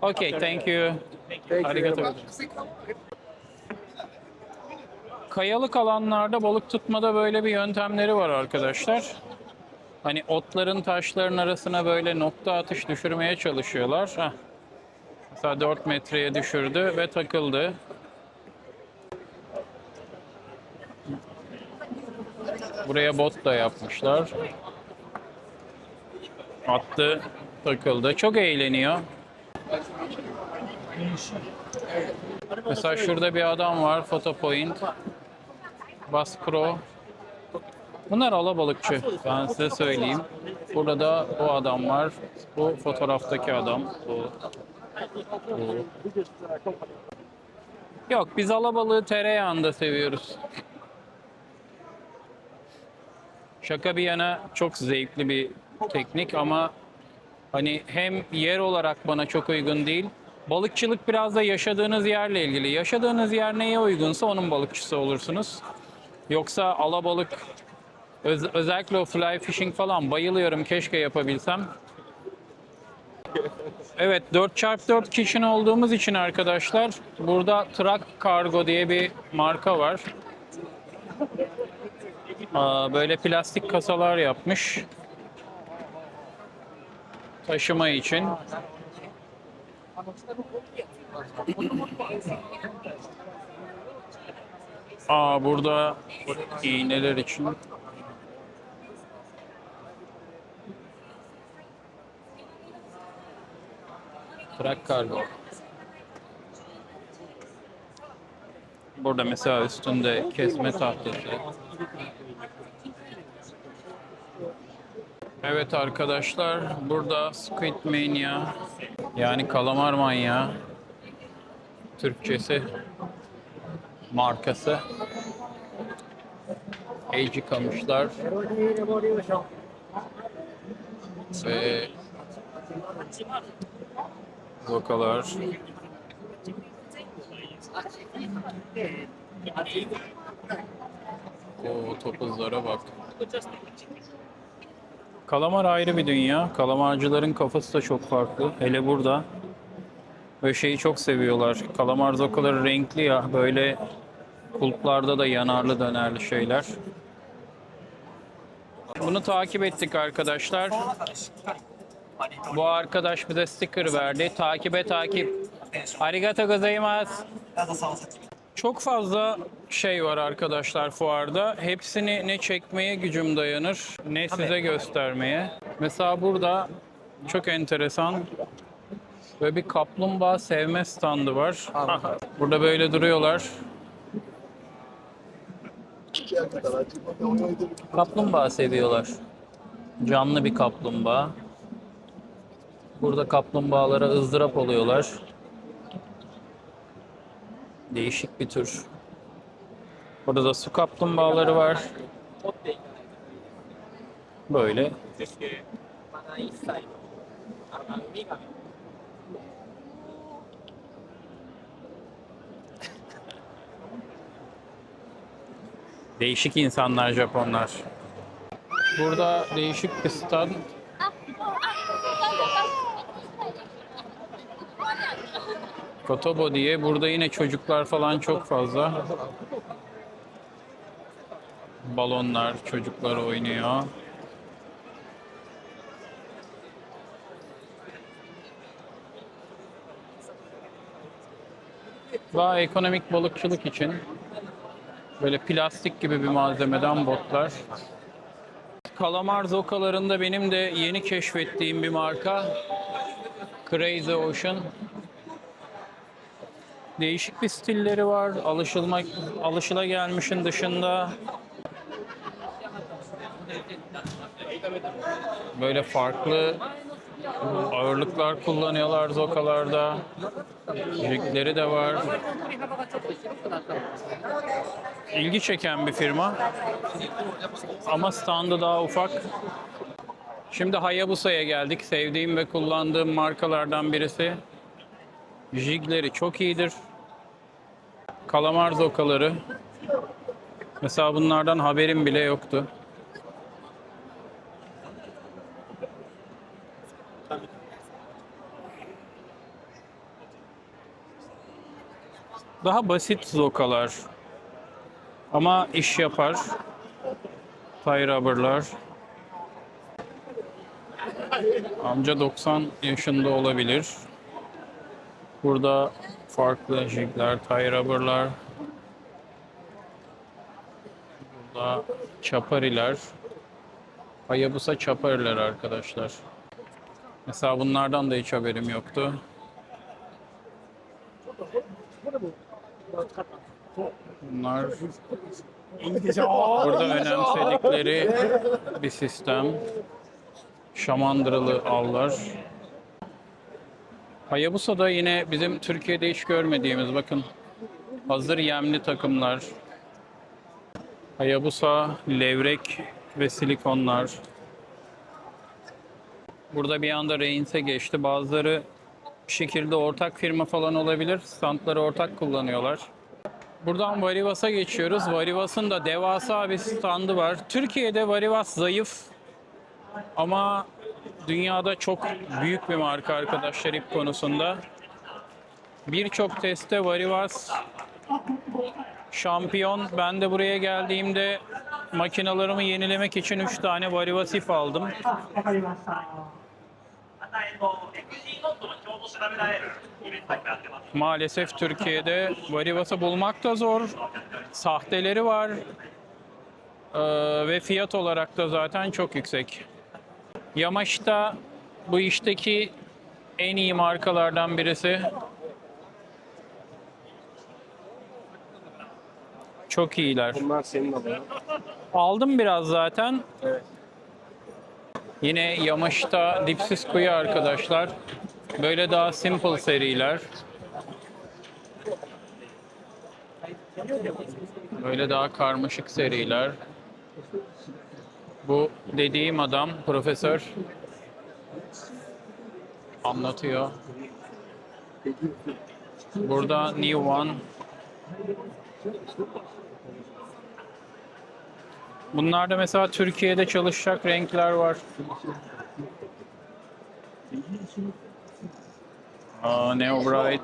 Okay, thank you. Arigato. Kayalık alanlarda balık tutmada böyle bir yöntemleri var arkadaşlar. Hani otların, taşların arasına böyle nokta atış düşürmeye çalışıyorlar. Heh. Mesela 4 metreye düşürdü ve takıldı. Buraya bot da yapmışlar. Attı, takıldı. Çok eğleniyor. Mesela şurada bir adam var, Photo Point, Bass Pro. Bunlar alabalıkçı, ben size söyleyeyim. Burada da bu adam var, bu fotoğraftaki adam. Bu. Yok, biz alabalığı tereyağında seviyoruz. Şaka bir yana çok zevkli bir teknik ama hani hem yer olarak bana çok uygun değil. Balıkçılık biraz da yaşadığınız yerle ilgili. Yaşadığınız yer neye uygunsa onun balıkçısı olursunuz. Yoksa alabalık, özellikle o fly fishing falan bayılıyorum, keşke yapabilsem. Evet, 4x4 kitchen olduğumuz için arkadaşlar burada Truck Cargo diye bir marka var. Böyle plastik kasalar yapmış. Taşıma için. Burada iğneler için. Truck Cargo. Burada mesela üstünde kesme tahtası. Evet arkadaşlar, burada Squid Mania, yani kalamar manyağı, Türkçesi, markası. Eiji kamışlar. Ve zokalar. O topuzlara bak. Kalamar ayrı bir dünya. Kalamarcıların kafası da çok farklı. Hele burada. Böyle şeyi çok seviyorlar. Kalamar zokaları renkli ya. Böyle kulplarda da yanarlı dönerli şeyler. Bunu takip ettik arkadaşlar. Bu arkadaş bize sticker verdi. Takibe takip. Arigato gozaimasu. Çok fazla şey var arkadaşlar fuarda. Hepsini ne çekmeye gücüm dayanır, ne size göstermeye. Mesela burada çok enteresan böyle bir kaplumbağa sevme standı var. Burada böyle duruyorlar. Kaplumbağa seviyorlar. Canlı bir kaplumbağa. Burada kaplumbağalara ızdırap oluyorlar. Değişik bir tür. Burada da su kaplumbağaları var. Böyle. Değişik insanlar Japonlar. Burada değişik bir stand. Kotobo diye. Burada yine çocuklar falan çok fazla. Balonlar, çocuklar oynuyor. Daha ekonomik balıkçılık için böyle plastik gibi bir malzemeden botlar. Kalamar zokalarında benim de yeni keşfettiğim bir marka. Crazy Ocean. Değişik bir stilleri var. Alışılagelmişin dışında. Böyle farklı ağırlıklar kullanıyorlar zokalarda. Jigleri de var. İlgi çeken bir firma. Ama standı daha ufak. Şimdi Hayabusa'ya geldik. Sevdiğim ve kullandığım markalardan birisi. Jigleri çok iyidir. Kalamar zokaları. Mesela bunlardan haberim bile yoktu. Daha basit zokalar. Ama iş yapar. Tie rubber'lar. Amca 90 yaşında olabilir. Burada farklı jigler, tie rubber'lar. Burada çapariler. Hayabusa çapariler arkadaşlar. Mesela bunlardan da hiç haberim yoktu. Bunlar burada önemsedikleri bir sistem. Şamandıralı avlar. Hayabusa'da yine bizim Türkiye'de hiç görmediğimiz bakın hazır yemli takımlar. Hayabusa, levrek ve silikonlar. Burada bir anda Reins'e geçti. Bazıları bir şekilde ortak firma falan olabilir. Standları ortak kullanıyorlar. Buradan Varivas'a geçiyoruz. Varivas'ın da devasa bir standı var. Türkiye'de Varivas zayıf ama dünyada çok büyük bir marka arkadaşlar ip konusunda. Birçok testte Varivas şampiyon. Ben de buraya geldiğimde makinalarımı yenilemek için 3 tane Varivas ip aldım. Maalesef Türkiye'de Varivas'ı bulmak da zor. Sahteleri var. Ve fiyat olarak da zaten çok yüksek. Yamashita bu işteki en iyi markalardan birisi. Çok iyiler. Bunlar senin adına. Aldım biraz zaten. Evet. Yine Yamashita dipsiz kuyu arkadaşlar. Böyle daha simple seriler. Böyle daha karmaşık seriler. Bu dediğim adam profesör Anlatıyor. Burada New One. Bunlarda mesela Türkiye'de çalışacak renkler var. Neo Bright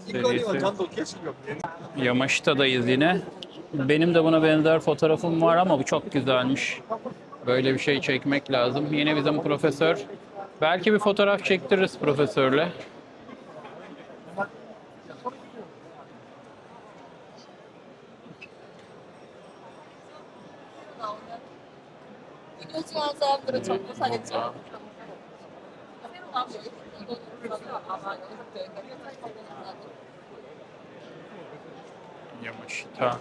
serisi. Yamashita'dayız yine. Benim de buna benzer fotoğrafım var ama bu çok güzelmiş. Böyle bir şey çekmek lazım. Yine bizim profesör. Belki bir fotoğraf çektiririz profesörle. 유치원 사람들은 전부 사겠죠. 새로 나온 게 이거는 아마 여기서부터 여기까지 Yamashita.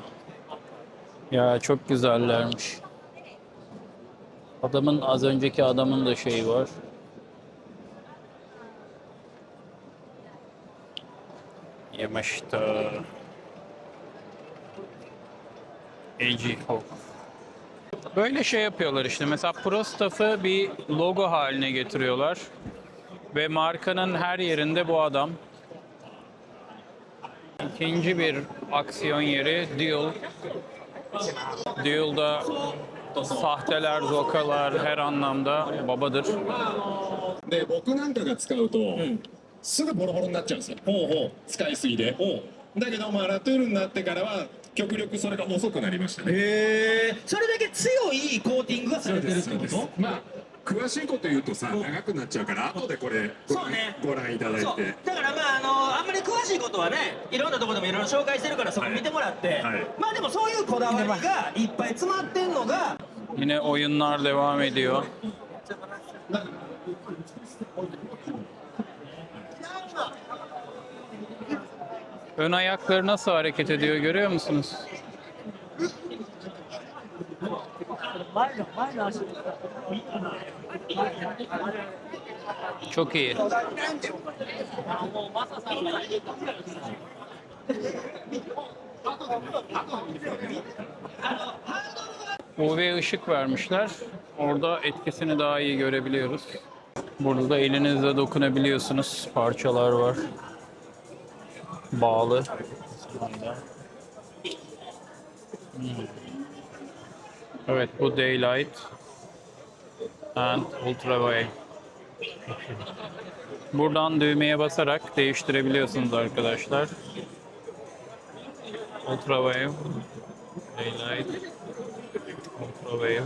Ya çok güzellermiş. Adamın az önceki adamın da şeyi var. Yamashita. Eiji Hope. Böyle şey yapıyorlar işte. Mesela Pro Staff'ı bir logo haline getiriyorlar. Ve markanın her yerinde bu adam. İkinci bir aksiyon yeri Duel. Duel'da sahteler, zokalar her anlamda babadır. で僕なんかが使うと、すぐボロボロになっちゃうんですよ。使いすぎで。だけどまあラトゥールになってからは極力それが遅くなりましたね。それだけ強いコーティングがされてるってこと？まあ詳しいこと言うとさ長くなっちゃうから後でこれご覧いただいそうて。だからまああんまり詳しいことはね、いろんなところでもいろいろ紹介してるからそこ見てもらって、まあでもそういうこだわりがいっぱい詰まってんのが Yine oyunlar devam ediyor. Ön ayakları nasıl hareket ediyor görüyor musunuz? Çok iyi. UV ışık vermişler. Orada etkisini daha iyi görebiliyoruz. Burada da elinizle dokunabiliyorsunuz. Parçalar var. Bağlı. Evet, bu Daylight and Ultrawide. Buradan düğmeye basarak değiştirebiliyorsunuz arkadaşlar. Ultrawave, Daylight, Ultrawave.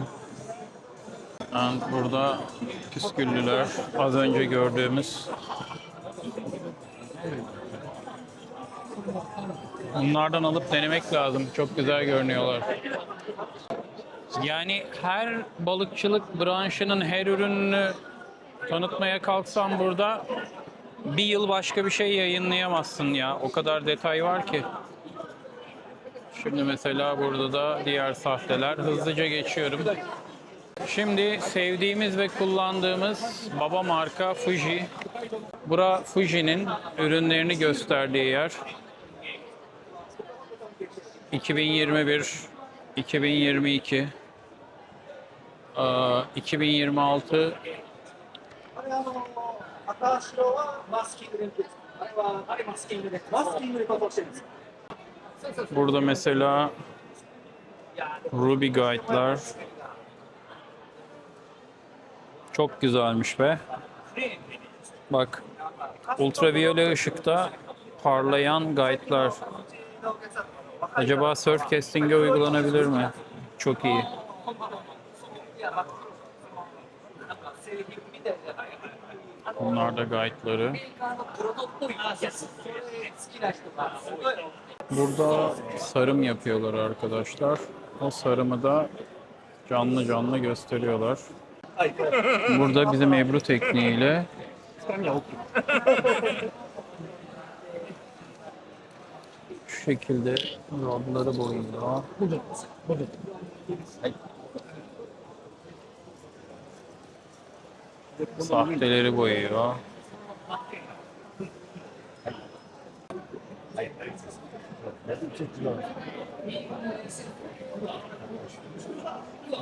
And burada püsküllüler, az önce gördüğümüz. Bunlardan alıp denemek lazım. Çok güzel görünüyorlar. Yani her balıkçılık branşının her ürününü tanıtmaya kalksam burada bir yıl başka bir şey yayınlayamazsın ya. O kadar detay var ki. Şimdi mesela burada da diğer sahteler. Hızlıca geçiyorum. Şimdi sevdiğimiz ve kullandığımız baba marka Fuji. Bura Fuji'nin ürünlerini gösterdiği yer. 2021, 2022, 2026. あれ赤白はマスキングで売ってるんですか？あれマスキングで加工してるんですか？ Burada mesela Ruby Guide'lar. Çok güzelmiş be. Bak, ultraviyole ışıkta parlayan guide'lar. Acaba surf casting'e uygulanabilir mi? Çok iyi. Bunlar da guide'ları. Burada sarım yapıyorlar arkadaşlar. O sarımı da canlı canlı gösteriyorlar. Burada bizim Ebru tekniğiyle şu şekilde rodları boyuyor. Sahteleri boyuyor.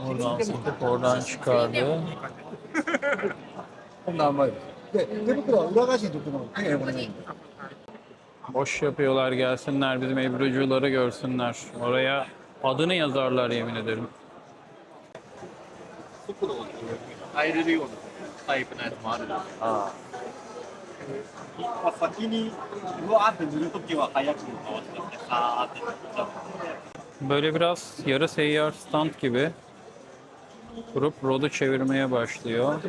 Oradan sokup oradan çıkardı. んだ甘いで手袋は裏返しにとっても手が汚れないんで Boş yapıyorlar, gelsinler bizim Ebrucuları görsünler. Oraya adını yazarlar yemin ederim. 入れるようなタイプのやつもあるので、先にうわーって塗るときは早く回してってさーって塗っちゃう。 Böyle biraz yarı seyyar stand gibi kurup rodu çevirmeye başlıyor.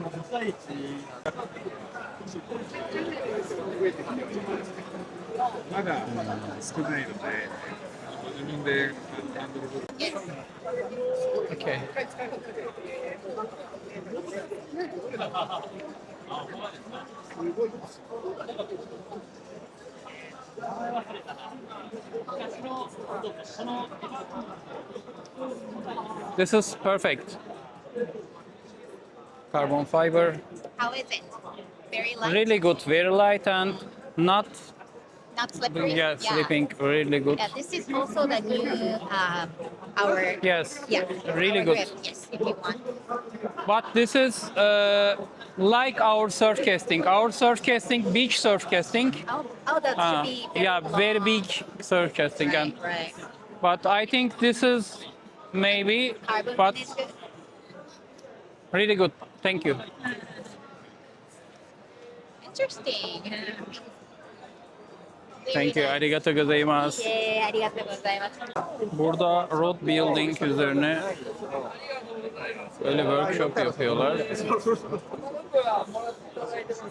Okay. This is perfect. Carbon fiber, How is it? Very light, really good, very light and not not slippery. sleeping, really good. Yeah, this is also the new our Yes, yeah really our good. grip. Yes, if you want. But this is like our surf casting. Our surf casting, beach surf casting. Oh, that should be very Yeah, very long. big surf casting. Right, And right. but I think this is maybe, Carbon but is good. really good. Thank you. Interesting. Thank you. Arigato gozaimasu. Arigatou gozaimasu. Burada road building üzerine böyle workshop yapıyorlar.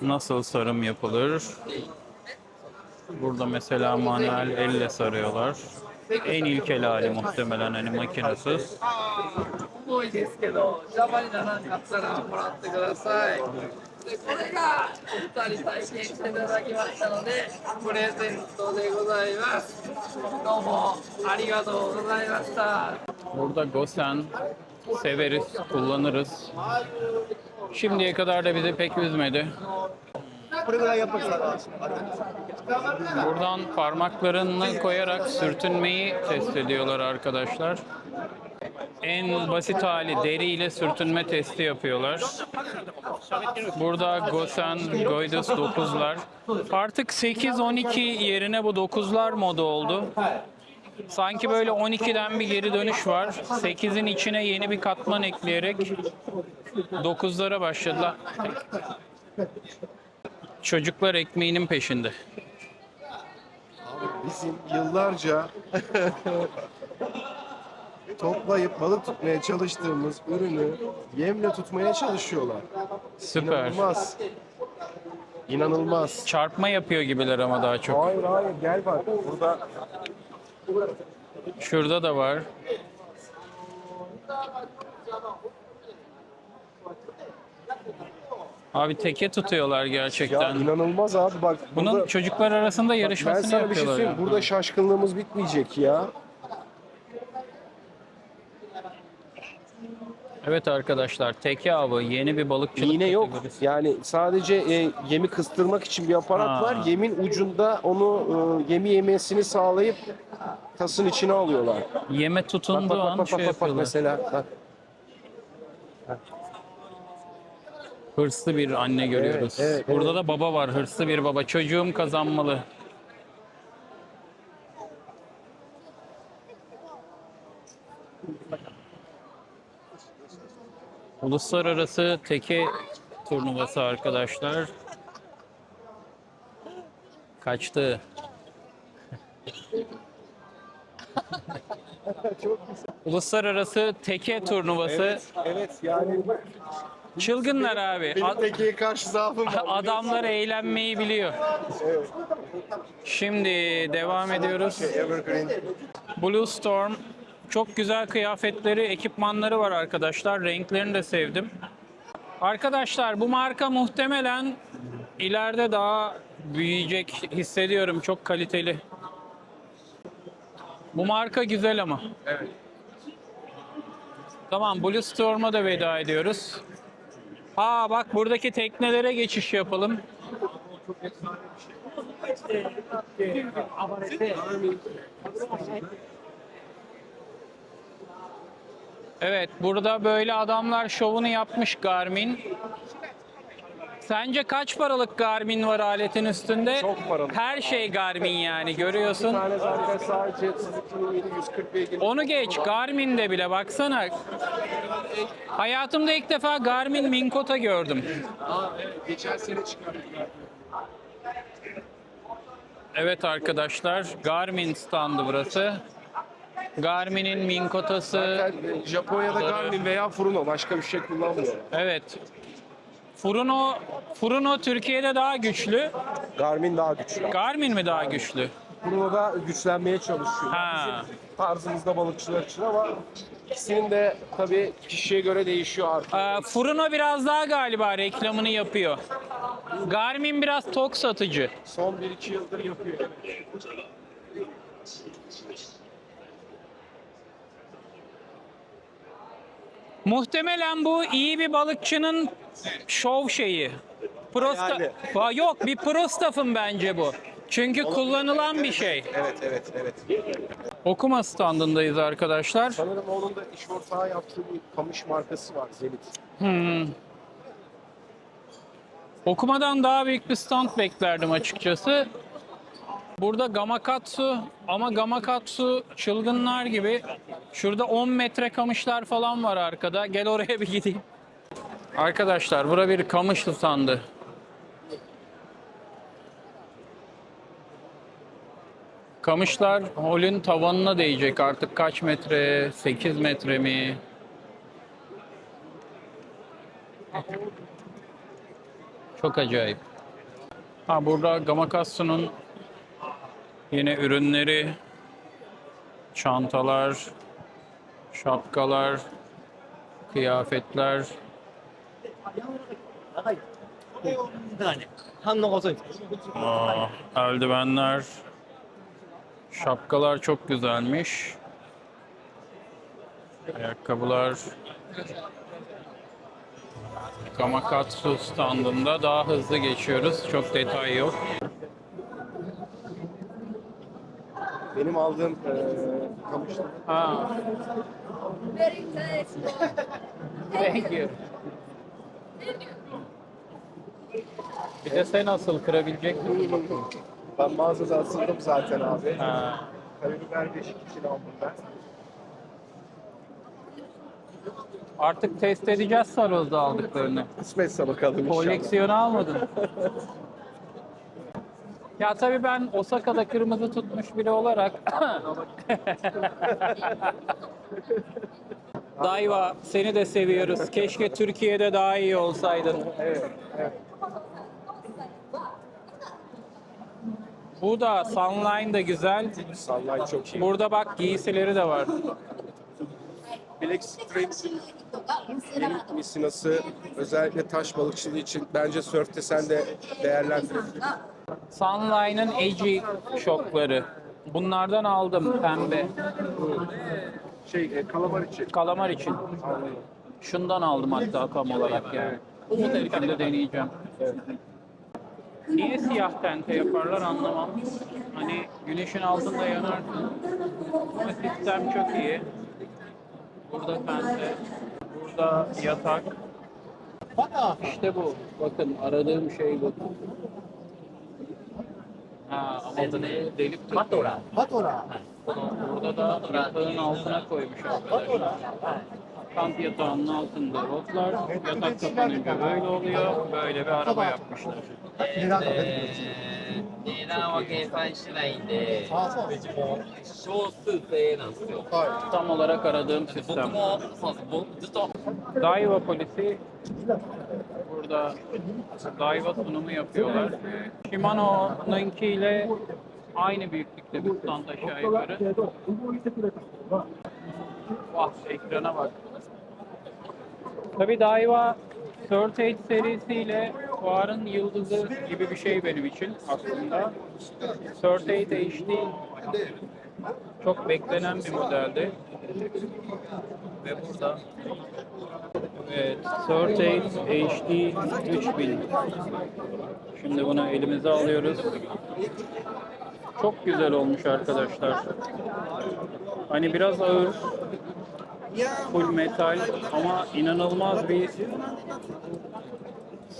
Nasıl sarım yapılır? Burada mesela manuel elle sarıyorlar. En ilkel hali muhtemelen hani makinesiz. 重いですけど邪魔にならなかったらもらってください。でこれがお二人体験していただきましたのでプレゼントでございます。どうもありがとうございました。 Burada Gosen severiz, kullanırız. Şimdiye kadar da bizi pek üzmedi. これぐらいやっぱりさ Buradan parmaklarını koyarak sürtünmeyi test ediyorlar arkadaşlar. En basit hali deriyle sürtünme testi yapıyorlar. Burada Gosen, Goidus 9'lar. Artık 8-12 yerine bu 9'lar moda oldu. Sanki böyle 12'den bir geri dönüş var. 8'in içine yeni bir katman ekleyerek 9'lara başladılar. Çocuklar ekmeğinin peşinde. Bizim yıllarca toplayıp balık tutmaya çalıştığımız ürünü yemle tutmaya çalışıyorlar. Süper. İnanılmaz. İnanılmaz. Çarpma yapıyor gibiler ama daha çok. Hayır hayır gel bak burada Şurada da var. Abi teke tutuyorlar ya gerçekten. inanılmaz abi bak Bunun burada, çocuklar arasında ben yarışmasını sana bir şey yapıyorlar. söyleyeyim. ya. Burada şaşkınlığımız bitmeyecek ya. Evet arkadaşlar, teke avı yeni bir balıkçılık İğne yok. kategorisi. Yani sadece yemi kıstırmak için bir aparat Ha. var. Yemin ucunda onu yemi yemesini sağlayıp tasın içine alıyorlar. Yeme Bak tutunduğu bak bak an bak şey bak, bak yapıyorlar. mesela. Bak. Hırslı bir anne görüyoruz. Evet, evet, Burada evet. da baba var, hırslı bir baba. Çocuğum kazanmalı. Uluslararası teke turnuvası arkadaşlar. Kaçtı. Uluslararası teke turnuvası. Evet yani Çılgınlar abi. benim tekeye karşı zaafım var. Adamlar eğlenmeyi biliyor. Şimdi devam ediyoruz. Evergreen. Blue Storm. Çok güzel kıyafetleri, ekipmanları var arkadaşlar. Renklerini de sevdim. Arkadaşlar bu marka muhtemelen ileride daha büyüyecek hissediyorum. Çok kaliteli. Bu marka güzel ama. Evet. Tamam, Blue Storm'a da veda ediyoruz. Aa bak, buradaki teknelere geçiş yapalım. Evet, burada böyle adamlar şovunu yapmış Garmin. Sence kaç paralık Garmin var aletin üstünde? Çok paralık. Her şey Garmin yani Bir görüyorsun. tane zaten sadece Suzuki'nin 140 beygir. Onu geç Garmin'de bile baksana. Hayatımda ilk defa Garmin Minkota gördüm. Geçen sene çıkardık. Evet arkadaşlar, Garmin standı burası. Garmin'in Minkota'sı. Zaten Japonya'da Garmin veya Furuno başka bir şey kullanmıyor. Evet. Furuno Türkiye'de daha güçlü. Garmin daha güçlü. Garmin mi daha güçlü? Furuno da güçlenmeye çalışıyor. Ha. Bizim tarzımızda balıkçılar için ama ikisinin de tabii kişiye göre değişiyor artık. Furuno biraz daha galiba reklamını yapıyor. Garmin biraz tok satıcı. Son 1-2 yıldır yapıyor. Muhtemelen bu iyi bir balıkçının şov şeyi. Yani. Yok, bir pro staff'ın bence bu. Çünkü kullanılan bir şey. Evet. Okuma standındayız arkadaşlar. Sanırım onun da iş ortağı yaptığı bir kamış markası var, Zenit. Okumadan daha büyük bir stand beklerdim açıkçası. Burada Gamakatsu ama Gamakatsu çılgınlar gibi. Şurada 10 metre kamışlar falan var arkada. Gel oraya bir gideyim. Arkadaşlar bura bir kamışlı standı. Kamışlar holün tavanına değecek artık kaç metre? 8 metre mi? Çok acayip. Ha burada Gamakatsu'nun yine ürünleri, çantalar, şapkalar, kıyafetler. Eldivenler, şapkalar çok güzelmiş. Ayakkabılar. Gamakatsu standında daha hızlı geçiyoruz. Çok detay yok. Benim aldığım kamışlar. Ha. Very nice. Thank you. Bir de sen nasıl kırabilecek misin? Ben mağazada asıldım zaten abi. Ha. Karabiber beşik için aldım ben. Artık test edeceğiz Saroz'da aldıklarını. Kısmetse bakalım inşallah. Koleksiyonu almadın. Ya tabii ben Osaka'da kırmızı tutmuş biri olarak Daiwa seni de seviyoruz. Keşke Türkiye'de daha iyi olsaydın. Evet. Bu da Sunline da güzel. Sunlight çok iyi. Burada bak giysileri de var. Black String misinası özellikle taş balıkçılığı için bence surf desen de değerlendirebilir. Sunline'ın Edgy şokları. Bunlardan aldım pembe. Kalamar için. Kalamar için. Şundan aldım hatta tam olarak yani. Ben de deneyeceğim. Niye siyah tente yaparlar anlamam. Hani güneşin altında yanarsın. Ama sistem çok iyi. Burada tente. Burada yatak. İşte bu. Bakın aradığım şey bu. Ha, ama bunu delip tutuyor. Burada da yatağın altına koymuş arkadaşlar. Kamp yatağının altında rotlar. Yatak kapanınca böyle oluyor. Böyle bir araba yapmışlar. 値段は計算しないんで、小数制なんですよ。 Tam olarak aradığım sistem. 僕もそうです、僕ずっと Daiwa polisi burada Daiwa sunumu yapıyorlar. Shimano'nunkiyle aynı büyüklükte bir stand aşağı yukarı. Vah ekrana bak. Tabii Daiwa 38 serisiyle fuarın yıldızı gibi bir şey benim için aslında. 38 HD çok beklenen bir modeldi. Ve burada evet 38 HD 3000. Şimdi bunu elimize alıyoruz. Çok güzel olmuş arkadaşlar. Hani biraz ağır, full metal ama inanılmaz bir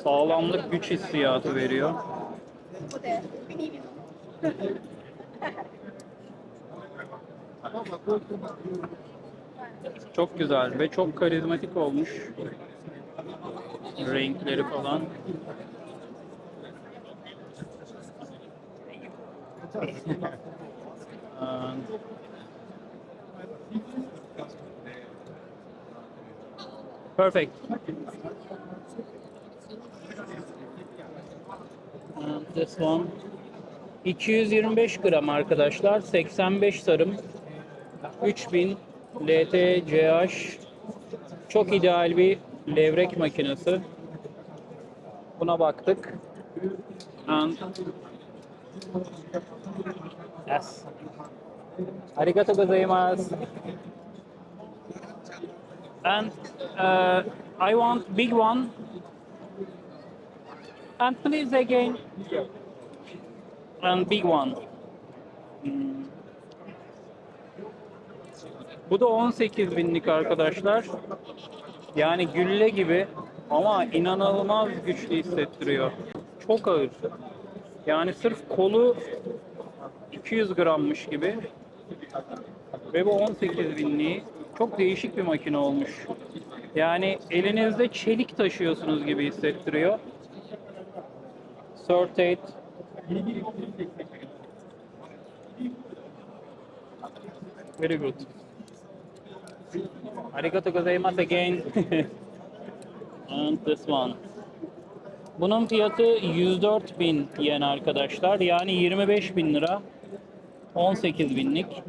sağlamlık, güç hissiyatı veriyor. Çok güzel ve çok karizmatik olmuş. Renkleri falan. Perfect. And this one. 225 gram arkadaşlar. 85 sarım. 3000 LTCH. Çok ideal bir levrek makinesi. Buna baktık. And yes. Arigatou gozaimasu. And I want big one. And please again. And big one. Bu da 18 binlik arkadaşlar. Yani gülle gibi ama inanılmaz güçlü hissettiriyor. Çok ağır. Yani sırf kolu 200 grammış gibi. Ve bu 18 binliği çok değişik bir makine olmuş. Yani elinizde çelik taşıyorsunuz gibi hissettiriyor. Sortate. Very good. Arigatou gozaimasu again. And this one. Bunun fiyatı 104.000 yen arkadaşlar. Yani 25.000 lira. 18 binlik.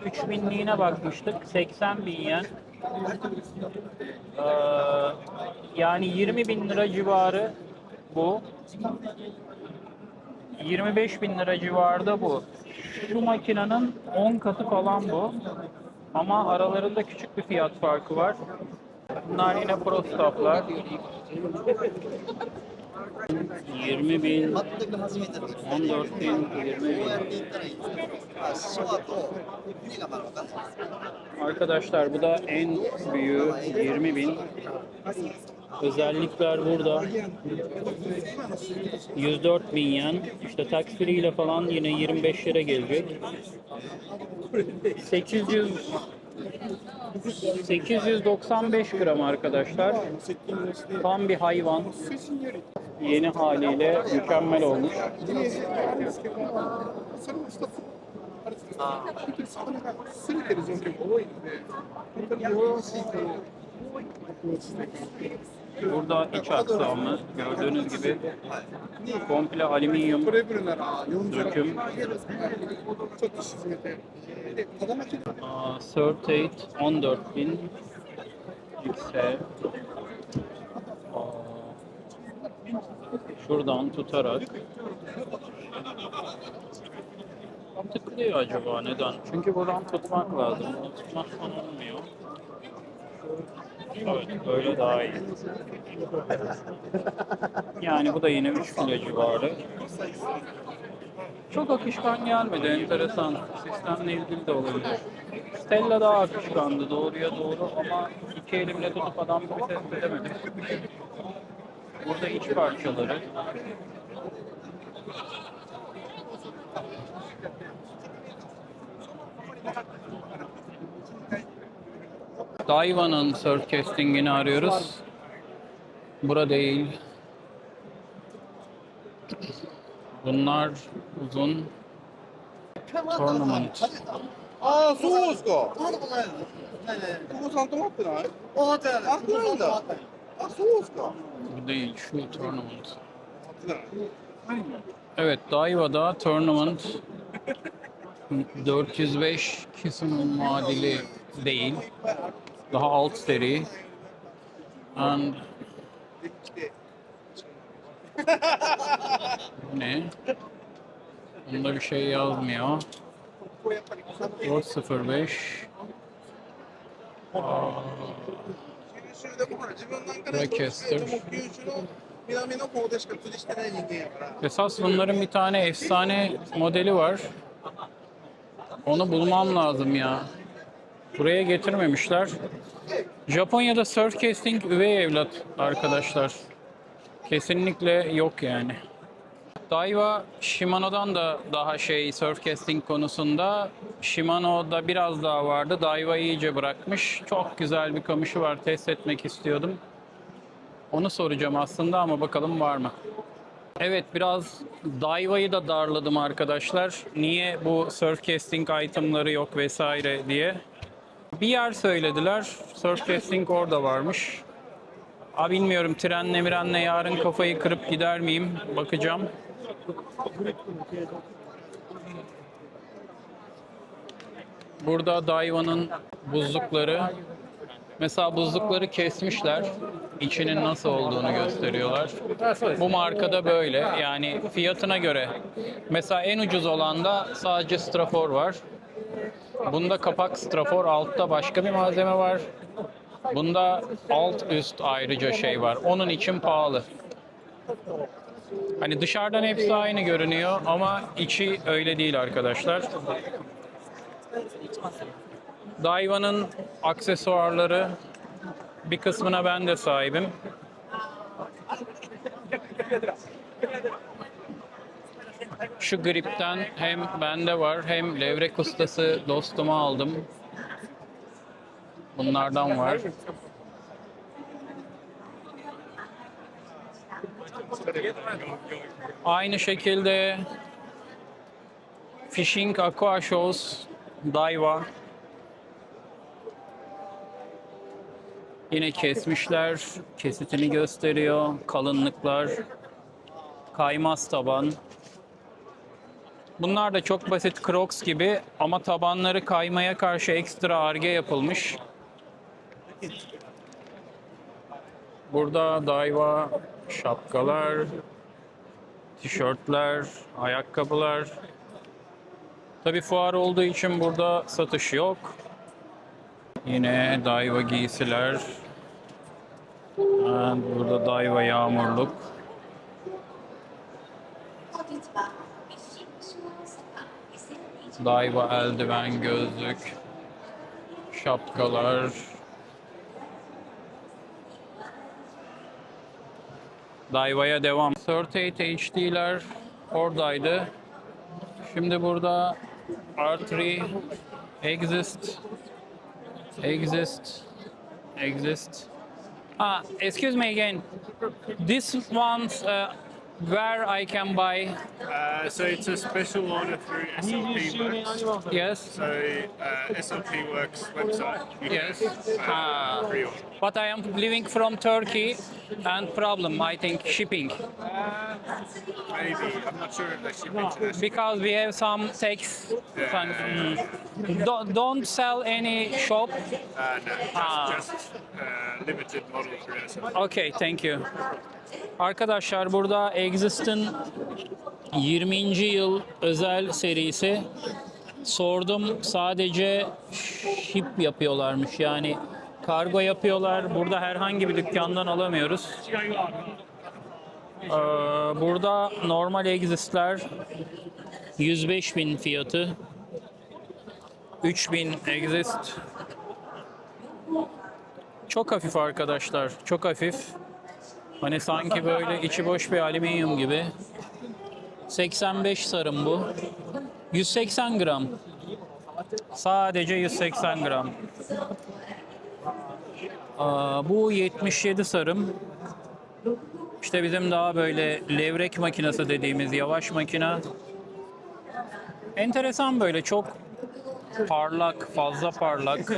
3 binliğine bakmıştık. 80.000 yen. Yani 20.000 lira civarı bu. 25.000 lira civarında bu. Şu makinenin 10 katı falan bu. Ama aralarında küçük bir fiyat farkı var. Bunlar yine pro staff'lar. 20.000, 14.000, 20.000. Arkadaşlar bu da en büyüğü 20.000. Özellikler burada. 104.000 yen. İşte tax free ile falan yine 25 lira gelecek. 895 gram arkadaşlar. Tam bir hayvan. Yeni haliyle mükemmel olmuş. Burada iç aksamı gördüğünüz gibi komple alüminyum döküm. Sortate 14.000 XE. Şuradan tutarak tıklıyor acaba neden? Çünkü buradan tutmak lazım. Bunu tutmazsan olmuyor. Evet, böyle daha iyi. Yani bu da yine 3 kilo civarı. Çok akışkan gelmedi, enteresan. Sistemle ilgili de olabilir. Stella daha akışkandı, doğruya doğru ama iki elimle tutup adam gibi test edemedim. Burada iç parçaları. Daiva'nın surf casting'ini arıyoruz. Bura değil. Bunlar uzun. Tournament. ああ、そうですか。泊まったことないの？ないない。久保さん泊まってない？あ、じゃあ、ないんだ。あ、そうですか。 Bu değil, şu tournament. Evet, Daiva'da tournament 405 kesim muadili değil. Daha alt seri. And bu ne? Bunda bir şey yazmıyor. 405 Recaster. Esas bunların bir tane efsane modeli var. Onu bulmam lazım ya. Buraya getirmemişler. Japonya'da surf casting üvey evlat arkadaşlar. Kesinlikle yok yani. Daiwa Shimano'dan da daha surf casting konusunda. Shimano'da biraz daha vardı. Daiwa iyice bırakmış. Çok güzel bir kamışı var. Test etmek istiyordum. Onu soracağım aslında ama bakalım var mı? Evet, biraz Daiwa'yı da darladım arkadaşlar. Niye bu surf casting itemları yok vesaire diye. Bir yer söylediler. Surf casting orada varmış. Bilmiyorum, trenle yarın kafayı kırıp gider miyim? Bakacağım. Burada Daiwa'nın buzlukları. Mesela buzlukları kesmişler. İçinin nasıl olduğunu gösteriyorlar. Bu markada böyle. Yani fiyatına göre. Mesela en ucuz olanda sadece strafor var. Bunda kapak strafor, altta başka bir malzeme var. Bunda alt üst ayrıca var. Onun için pahalı. Hani dışarıdan hepsi aynı görünüyor ama içi öyle değil arkadaşlar. Daiwa'nın aksesuarları, bir kısmına ben de sahibim. Şu gripten hem bende var hem levrek ustası dostuma aldım. Bunlardan var. Aynı şekilde Fishing Aqua Shows Daiwa. Yine kesmişler. Kesitini gösteriyor. Kalınlıklar. Kaymaz taban. Bunlar da çok basit Crocs gibi ama tabanları kaymaya karşı ekstra Ar-Ge yapılmış. Burada Daiwa şapkalar, tişörtler, ayakkabılar. Tabii fuar olduğu için burada satış yok. Yine Daiwa giysiler. Burada Daiwa yağmurluk. Daiwa eldiven, gözlük, şapkalar. Daiwa'ya devam. 38 HD'ler oradaydı. Şimdi burada R3 exist. Excuse me again. This one's where I can buy. So it's a special order through SLP Works. Yes. So SLP Works website. You Yes. can pre-order. But I am living from Turkey and problem, I think, shipping. Maybe, I'm not sure if they ship international. Because we have some tax. Don't sell any shop. No, just limited model through SLP. Okay, thank you. Arkadaşlar burada Exist'in 20. yıl özel serisi. Sordum, sadece ship yapıyorlarmış. Yani kargo yapıyorlar. Burada herhangi bir dükkandan alamıyoruz. Burada normal Exist'ler 105.000 fiyatı. 3.000 Exist. Çok hafif arkadaşlar. Çok hafif. Hani sanki böyle içi boş bir alüminyum gibi. 85 sarım bu. 180 gram. Sadece 180 gram. Bu 77 sarım. İşte bizim daha böyle levrek makinesi dediğimiz yavaş makina. Enteresan, böyle çok parlak, fazla parlak.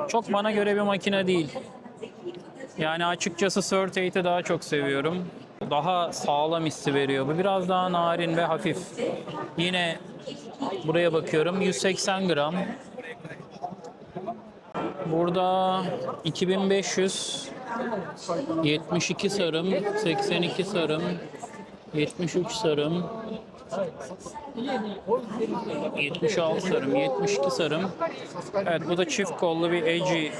Çok bana göre bir makine değil. Yani açıkçası Surf 8'i daha çok seviyorum. Daha sağlam hissi veriyor. Bu biraz daha narin ve hafif. Yine buraya bakıyorum, 180 gram. Burada 2500, 72 sarım, 82 sarım, 73 sarım, 76 sarım, 72 sarım. Evet, bu da çift kollu bir Eiji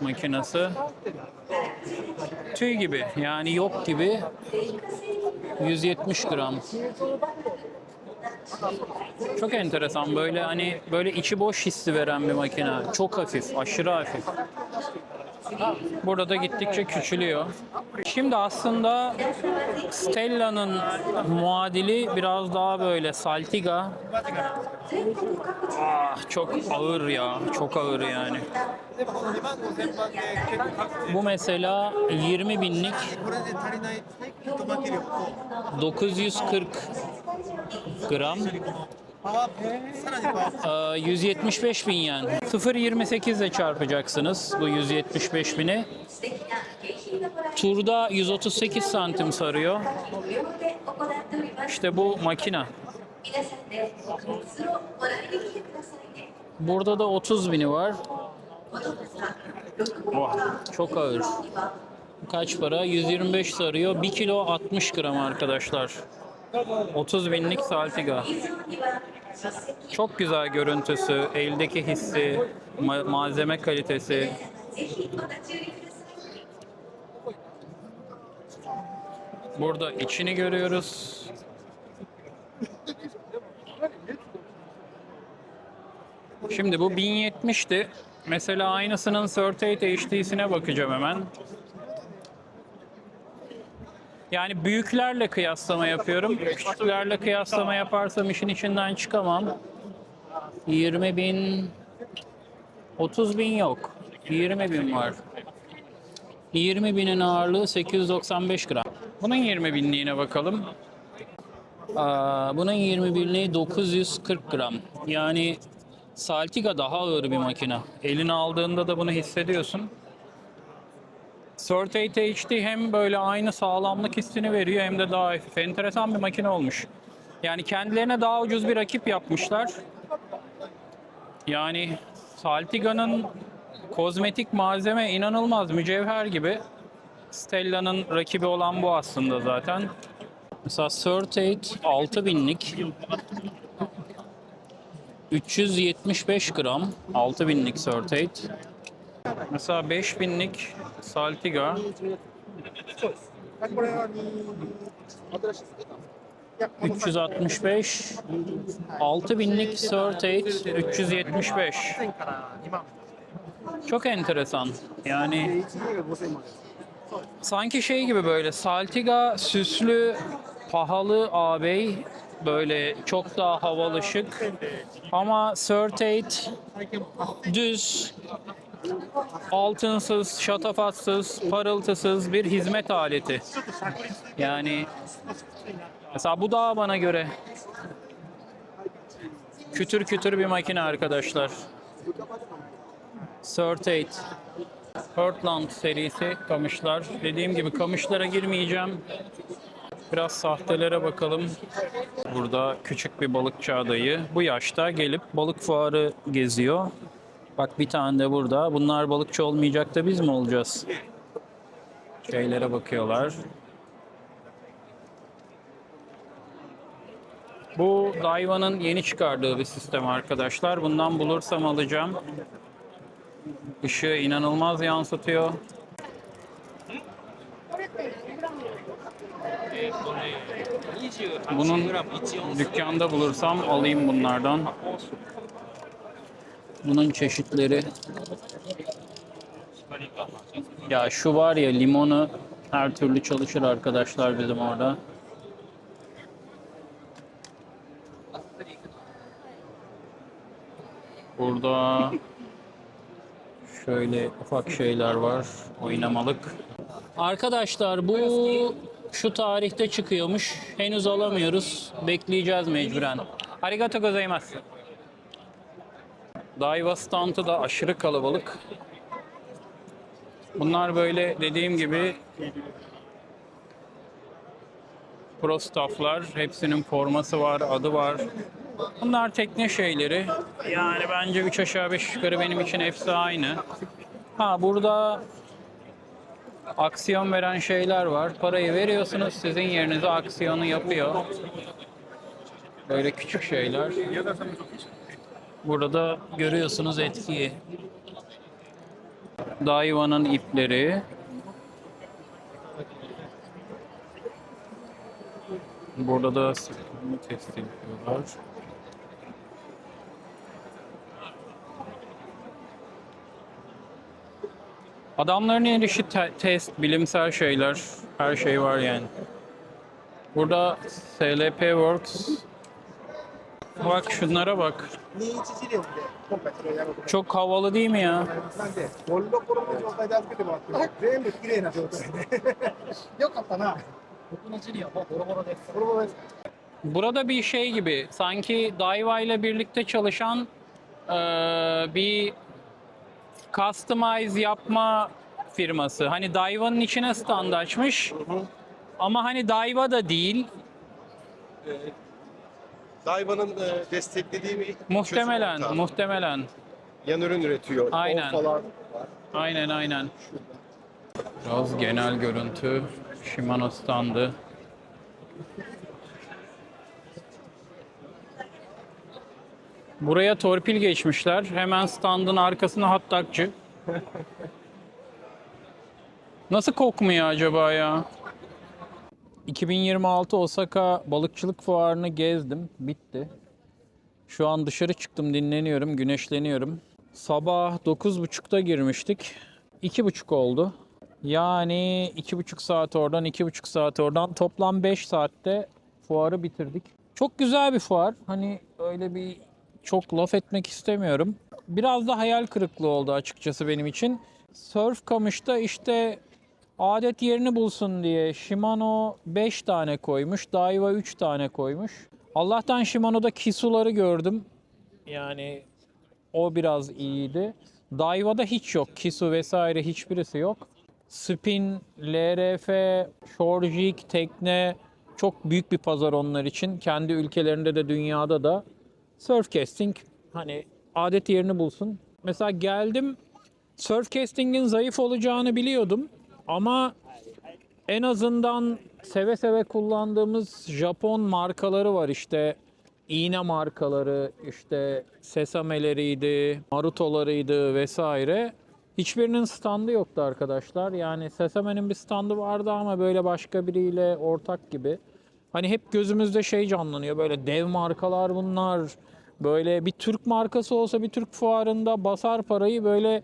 makinesi. Tüy gibi, yani yok gibi. 170 gram. Çok enteresan, böyle hani böyle içi boş hissi veren bir makine. Çok hafif, aşırı hafif. Burada gittikçe küçülüyor. Şimdi aslında Stella'nın muadili biraz daha böyle Saltiga. Çok ağır ya. Çok ağır yani. Bu mesela 20 binlik 940 gram 175 bin yen. 0.28 ile çarpacaksınız bu 175 bini. Turda 138 santim sarıyor. İşte bu makina. Burada da 30 bini var. Çok ağır. Kaç para? 125 sarıyor. 1 kilo 60 gram arkadaşlar. 30 binlik Saltiga. Çok güzel görüntüsü, eldeki hissi, malzeme kalitesi. Burada içini görüyoruz. Şimdi bu 1070'ti. Mesela aynısının 38 HD'sine bakacağım hemen. Yani büyüklerle kıyaslama yapıyorum. Küçüklerle kıyaslama yaparsam işin içinden çıkamam. 20 bin, 30 bin yok. 20 bin var. 20 binin ağırlığı 895 gram. Bunun 20 binliğine bakalım. Bunun 20 binliği 940 gram. Yani Saltiga daha ağır bir makine. Eline aldığında da bunu hissediyorsun. 38 HD hem böyle aynı sağlamlık hissini veriyor hem de daha hafif. Enteresan bir makine olmuş. Yani kendilerine daha ucuz bir rakip yapmışlar. Yani Saltiga'nın kozmetik malzeme inanılmaz mücevher gibi. Stella'nın rakibi olan bu aslında zaten. Mesela 38 6000'lik 375 gram 6000'lik 38. Mesela 5000'lik Saltiga 365, 6000'lik 38 375. Çok enteresan. Yani sanki şey gibi böyle Saltiga süslü, pahalı ağabey, böyle çok daha havalı şık. Ama 38 düz, altınsız, şatafatsız, parıltısız bir hizmet aleti. Yani mesela bu daha bana göre kütür kütür bir makine arkadaşlar. 38 Heartland serisi kamışlar. Dediğim gibi kamışlara girmeyeceğim. Biraz sahtelere bakalım. Burada küçük bir balıkçı adayı. Bu yaşta gelip balık fuarı geziyor. Bak bir tane de burada. Bunlar balıkçı olmayacak da biz mi olacağız? Şeylere bakıyorlar. Bu Daiwa'nın yeni çıkardığı bir sistem arkadaşlar. Bundan bulursam alacağım. Işığı inanılmaz yansıtıyor. Bunun dükkanda bulursam alayım bunlardan. Bunun çeşitleri. Ya şu var ya, limonu her türlü çalışır arkadaşlar bizim orada. Burada şöyle ufak şeyler var, oynamalık. Arkadaşlar bu şu tarihte çıkıyormuş. Henüz alamıyoruz. Bekleyeceğiz mecburen. Arigato gozaimasu. Daiwa standı da aşırı kalabalık. Bunlar böyle dediğim gibi pro stafflar. Hepsinin forması var, adı var. Bunlar tekne şeyleri. Yani bence 3 aşağı 5 yukarı benim için hepsi aynı. Ha, burada aksiyon veren şeyler var. Parayı veriyorsunuz, sizin yerinize aksiyonu yapıyor. Böyle küçük şeyler. Burada görüyorsunuz etkiyi. Daiwa'nın ipleri. Burada da test ediyorlar. Adamların her işi test, bilimsel şeyler, her şey var yani. Burada SLP Works. Bak şunlara bak. Çok havalı değil mi ya? なんで、ボロボロの状態で預けてもらってる、全部綺麗な状態で。よかったな。僕のジュニアもボロボロです。ボロボロです。 Burada bir şey gibi, sanki Daiwa ile birlikte çalışan bir customize yapma firması. Hani Daiwa'nın içine stand açmış ama hani Daiwa da değil. Daiwa'nın desteklediği bir Muhtemelen, çözüm ortağı. muhtemelen. Yan ürün üretiyor. Aynen. O falan. Aynen. Biraz genel görüntü. Shimano standı. Buraya torpil geçmişler. Hemen standın arkasına hot dogçı. Nasıl kokmuyor acaba ya? 2026 Osaka balıkçılık fuarını gezdim. Bitti. Şu an dışarı çıktım, dinleniyorum, güneşleniyorum. Sabah 9.30'da girmiştik. 2.30 oldu. Yani 2.5 saat oradan, 2.5 saat oradan. Toplam 5 saatte fuarı bitirdik. Çok güzel bir fuar. Hani öyle bir çok laf etmek istemiyorum. Biraz da hayal kırıklığı oldu açıkçası benim için. Surf Kamış'ta işte adet yerini bulsun diye Shimano 5 tane koymuş, Daiwa 3 tane koymuş. Allah'tan Shimano'da Kisu'ları gördüm. Yani o biraz iyiydi. Daiwa'da hiç yok. Kisu vesaire hiçbirisi yok. Spin, LRF, Shorejig, tekne çok büyük bir pazar onlar için. Kendi ülkelerinde de dünyada da. Surfcasting hani adet yerini bulsun. Mesela geldim, surfcasting'in zayıf olacağını biliyordum. Ama en azından seve seve kullandığımız Japon markaları var işte. İğne markaları, işte Sesame'leriydi, Naruto'larıydı vesaire. Hiçbirinin standı yoktu arkadaşlar. Yani Sesame'nin bir standı vardı ama böyle başka biriyle ortak gibi. Hani hep gözümüzde şey canlanıyor, böyle dev markalar bunlar. Böyle bir Türk markası olsa bir Türk fuarında basar parayı, böyle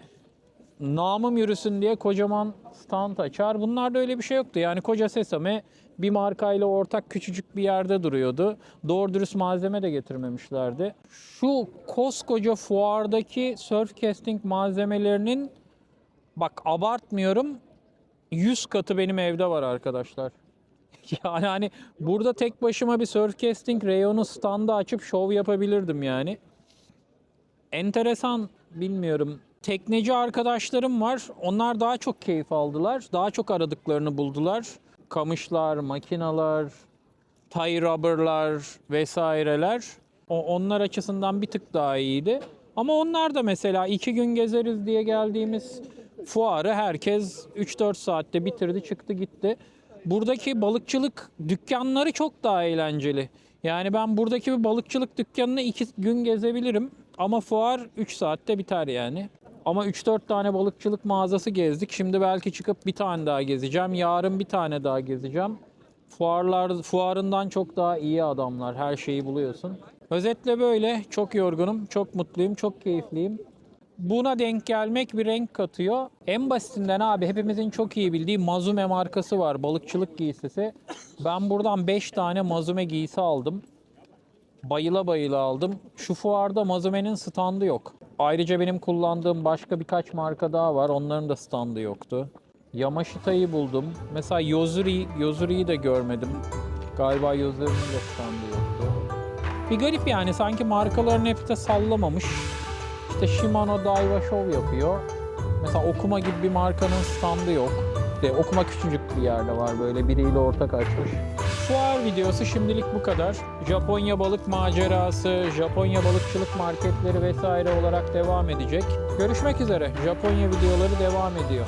namım yürüsün diye kocaman stand açar. Bunlarda öyle bir şey yoktu. Yani koca Sesame bir markayla ortak küçücük bir yerde duruyordu. Doğru dürüst malzeme de getirmemişlerdi. Şu koskoca fuardaki surfcasting malzemelerinin, bak abartmıyorum, 100 katı benim evde var arkadaşlar. Yani hani burada tek başıma bir surfcasting reyonu standı açıp şov yapabilirdim yani. Enteresan, bilmiyorum. Tekneci arkadaşlarım var. Onlar daha çok keyif aldılar. Daha çok aradıklarını buldular. Kamışlar, makinalar, tie rubber'lar vesaireler. Onlar açısından bir tık daha iyiydi. Ama onlar da mesela 2 gün gezeriz diye geldiğimiz fuarı herkes 3-4 saatte bitirdi, çıktı gitti. Buradaki balıkçılık dükkanları çok daha eğlenceli. Yani ben buradaki bir balıkçılık dükkanını 2 gün gezebilirim. Ama fuar 3 saatte biter yani. Ama 3-4 tane balıkçılık mağazası gezdik. Şimdi belki çıkıp bir tane daha gezeceğim. Yarın bir tane daha gezeceğim. Fuarından çok daha iyi adamlar. Her şeyi buluyorsun. Özetle böyle. Çok yorgunum, çok mutluyum, çok keyifliyim. Buna denk gelmek bir renk katıyor. En basitinden abi hepimizin çok iyi bildiği Mazume markası var. Balıkçılık giysisi. Ben buradan 5 tane Mazume giysi aldım. Bayıla bayıla aldım. Şu fuarda Mazume'nin standı yok. Ayrıca benim kullandığım başka birkaç marka daha var. Onların da standı yoktu. Yamashita'yı buldum. Mesela Yozuri'yi de görmedim. Galiba Yozuri'nin de standı yoktu. Bir garip yani, sanki markaların hepsi de sallamamış. İşte Shimano, Daiwa şov yapıyor. Mesela Okuma gibi bir markanın standı yok. İşte Okuma küçücük bir yerde var, böyle biriyle ortak açmış. Fuar videosu şimdilik bu kadar. Japonya balık macerası, Japonya balıkçılık marketleri vesaire olarak devam edecek. Görüşmek üzere. Japonya videoları devam ediyor.